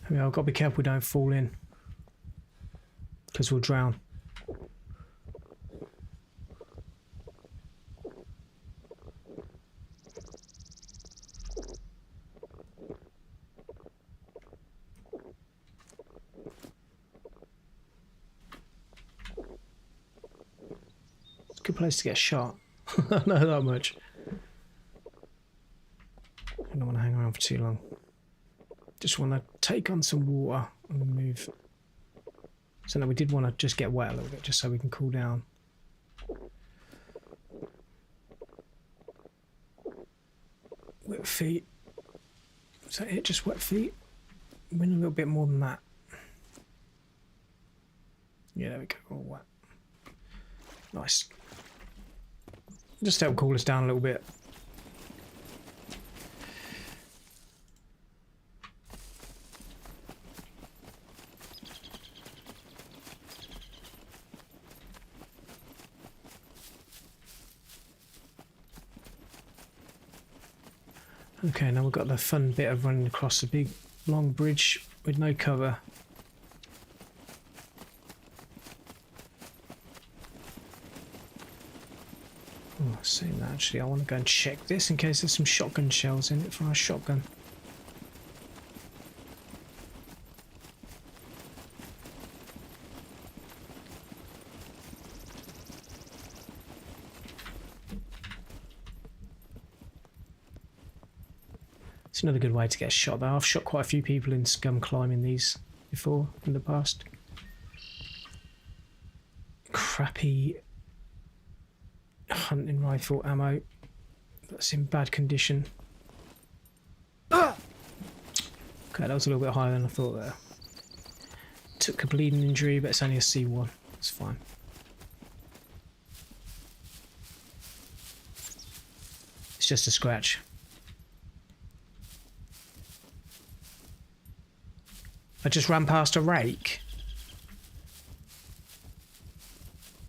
A: Yeah, I've got to be careful we don't fall in, because we'll drown. It's a good place to get shot. I know that much. I don't want to hang around for too long. Just want to take on some water and move. So now we did want to just get wet a little bit, just so we can cool down. Wet feet. Is that it? Just wet feet? We need a little bit more than that. Yeah, there we go. All wet. Nice. Just help cool us down a little bit. Okay, now we've got the fun bit of running across a big long bridge with no cover. Oh, saying that, actually, I want to go and check this in case there's some shotgun shells in it for our shotgun. It's another good way to get a shot though. I've shot quite a few people in Scum climbing these before in the past. Crappy hunting rifle ammo that's in bad condition. Okay, that was a little bit higher than I thought there. Took a bleeding injury, but it's only a C1. It's fine. It's just a scratch. I just ran past a rake.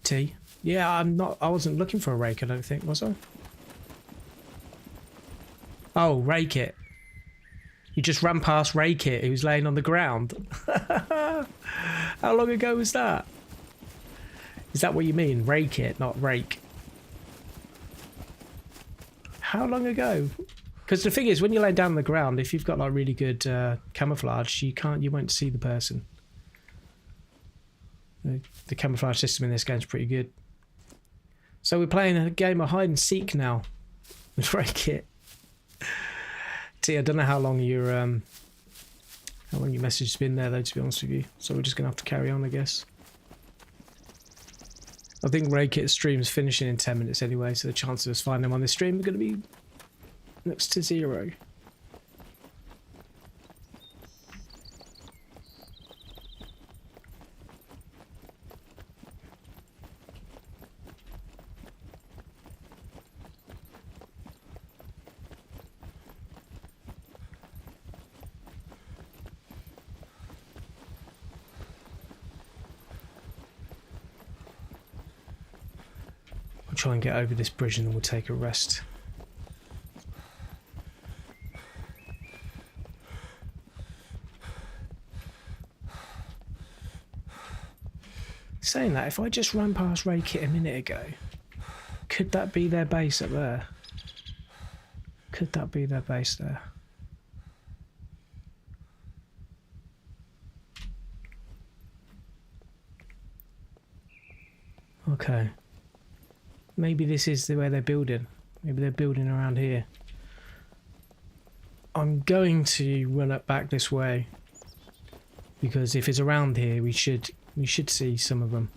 A: T. Yeah, I wasn't looking for a rake, I don't think, was I? Oh, Raykit. You just ran past Raykit, he was laying on the ground. How long ago was that? Is that what you mean? Raykit, not rake. How long ago? Because the thing is, when you lay down on the ground, if you've got like really good camouflage, you won't see the person. The camouflage system in this game is pretty good. So we're playing a game of hide and seek now with Raykit. T, I don't know how long your message has been there though, to be honest with you. So we're just gonna have to carry on, I guess. I think Raykit's stream's finishing in 10 minutes anyway, so the chances of us finding them on this stream are gonna be next to 0. I'll try and get over this bridge and then we'll take a rest. Saying that, if I just ran past Raykit a minute ago, could that be their base up there? Could that be their base there? Okay. Maybe this is the way they're building. Maybe they're building around here. I'm going to run up back this way because if it's around here, we should see some of them.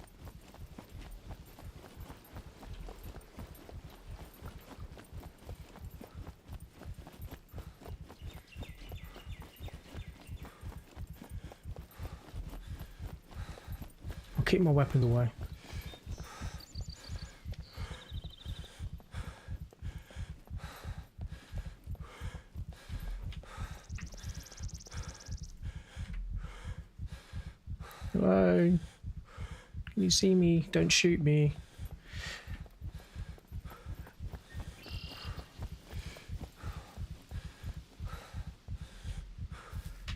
A: I'll keep my weapons away. Hello? Can you see me? Don't shoot me.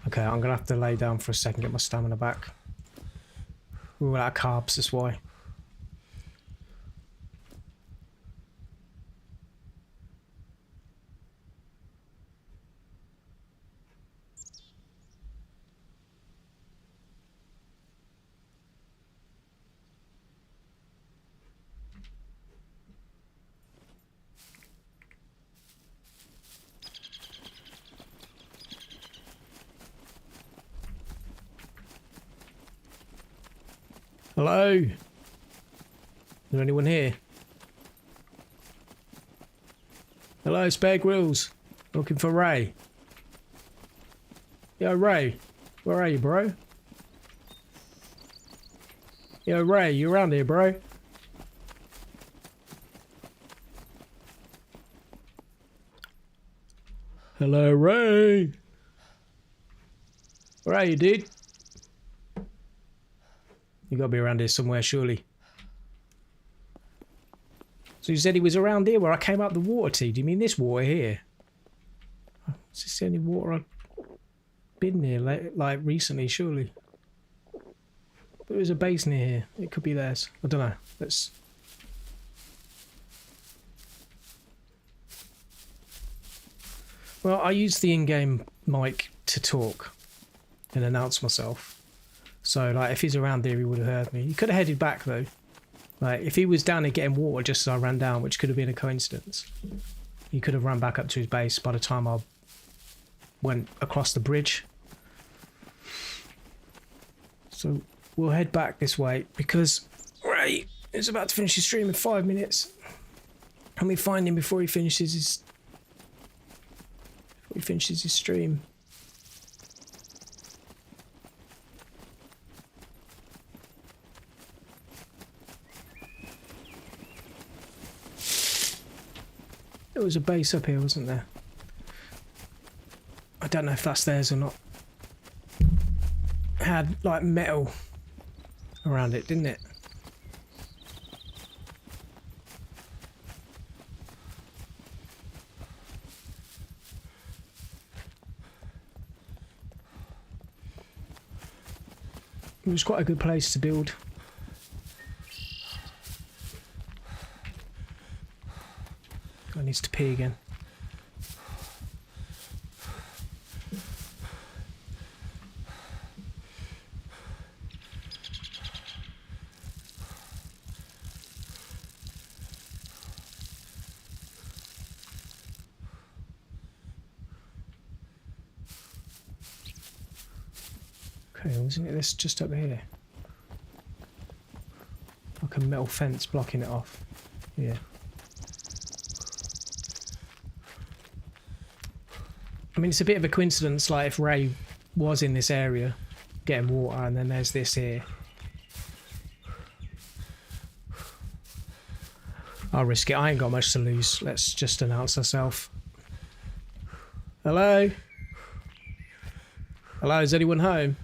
A: Okay, I'm gonna have to lay down for a second, get my stamina back. We're all out of carbs, that's why. Hello? Is there anyone here? Hello, Spare Grills. Looking for Ray. Yo, Ray. Where are you, bro? Yo, Ray, you around here, bro? Hello, Ray. Where are you, dude? You gotta be around here somewhere, surely. So you said he was around here where I came out the water to. Do you mean this water here? Is this the only water I've been near, like recently, surely? But there was a base near here. It could be theirs. I don't know. Let's... Well, I use the in-game mic to talk and announce myself. So, like, if he's around there, he would have heard me. He could have headed back, though. Like, if he was down there getting water just as I ran down, which could have been a coincidence, he could have run back up to his base by the time I went across the bridge. So, we'll head back this way, because Ray is about to finish his stream in 5 minutes. Can we find him before he finishes his stream? There was a base up here, wasn't there? I don't know if that's theirs or not. It had like metal around it, didn't it? It was quite a good place to build. I needs to pee again. Okay, wasn't it this just up here? Like a metal fence blocking it off. Yeah. I mean, it's a bit of a coincidence, like if Ray was in this area getting water and then there's this here. I'll risk it. I ain't got much to lose. Let's just announce ourselves. Hello? Hello, is anyone home?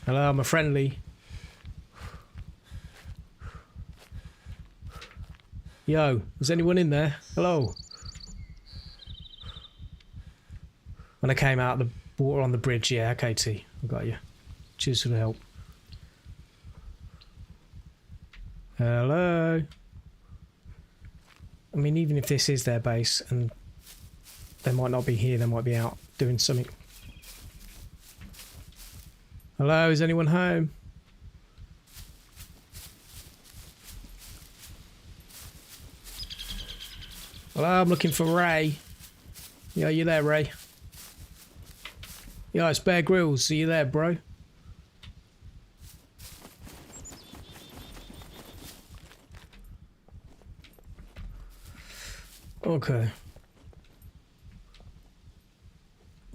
A: Hello, I'm a friendly. Yo, is anyone in there? Hello? When I came out of the water on the bridge, yeah, okay, T, I got you. Cheers for the help. Hello? I mean, even if this is their base, and they might not be here, they might be out doing something. Hello, is anyone home? Hello, I'm looking for Ray. Yeah, you there, Ray? Yeah, it's Bear Grylls. Are you there, bro? Okay.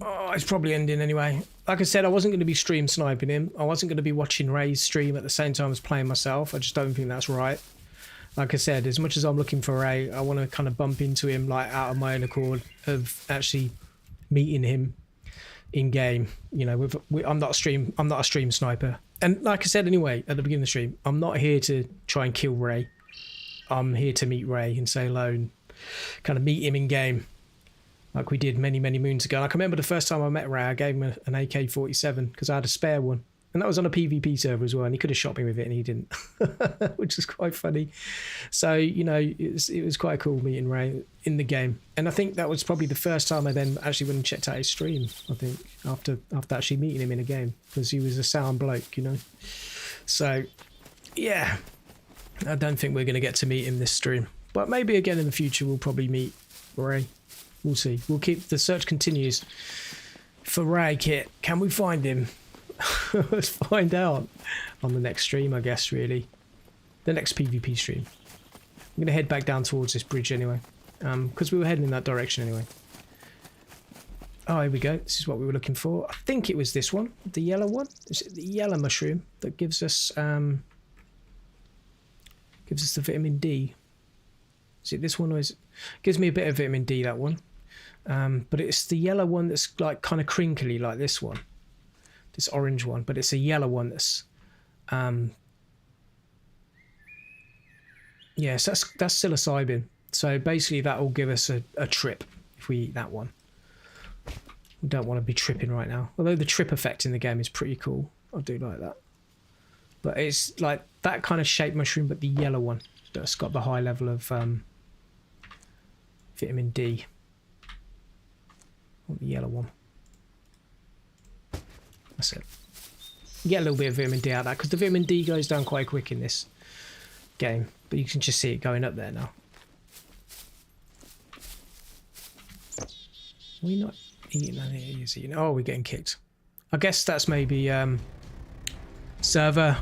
A: Oh, it's probably ending anyway. Like I said, I wasn't going to be stream sniping him. I wasn't going to be watching Ray's stream at the same time as playing myself. I just don't think that's right. Like I said, as much as I'm looking for Ray, I want to kind of bump into him like out of my own accord of actually meeting him in game. You know, I'm not a stream sniper. And like I said anyway at the beginning of the stream, I'm not here to try and kill Ray. I'm here to meet Ray and say hello and kind of meet him in game, like we did many moons ago. Like I remember the first time I met Ray, I gave him an AK-47 because I had a spare one, and that was on a PvP server as well, and he could have shot me with it and he didn't, which is quite funny. So, you know, it was quite cool meeting Ray in the game. And I think that was probably the first time I then actually went and checked out his stream, I think, after actually meeting him in a game, because he was a sound bloke, you know. So yeah, I don't think we're going to get to meet him this stream, but maybe again in the future we'll probably meet Ray. We'll see. We'll keep the search continues for Raykit. Can we find him? Let's find out on the next stream, I guess, really. The next PvP stream. I'm going to head back down towards this bridge anyway, because we were heading in that direction anyway. Oh, here we go. This is what we were looking for. I think it was this one, the yellow one. Is it the yellow mushroom that gives us the vitamin D? Is it this one, or is it gives me a bit of vitamin D, that one? But it's the yellow one that's like kind of crinkly like this one, this orange one, but it's a yellow one that's yes, that's psilocybin. So basically that will give us a trip if we eat that one. We don't want to be tripping right now, although the trip effect in the game is pretty cool. I do like that, but it's like that kind of shaped mushroom, but the yellow one that's got the high level of vitamin D. The yellow one. That's it. Get a little bit of vitamin D out of that because the vitamin D goes down quite quick in this game, but you can just see it going up there now. We're not eating anything. Oh, we're getting kicked. I guess that's maybe server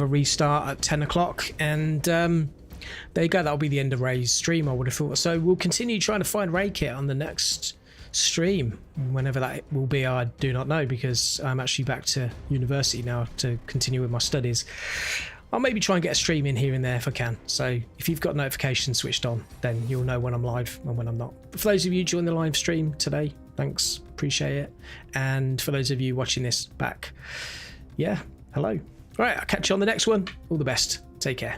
A: restart at 10 o'clock, and there you go. That'll be the end of Ray's stream, I would have thought. So we'll continue trying to find Raykit on the next stream, whenever that will be. I do not know, because I'm actually back to university now to continue with my studies. I'll maybe try and get a stream in here and there if I can. So if you've got notifications switched on, then you'll know when I'm live and when I'm not. But for those of you joining the live stream today, thanks, appreciate it. And for those of you watching this back, yeah, hello. All right, I'll catch you on the next one. All the best. Take care.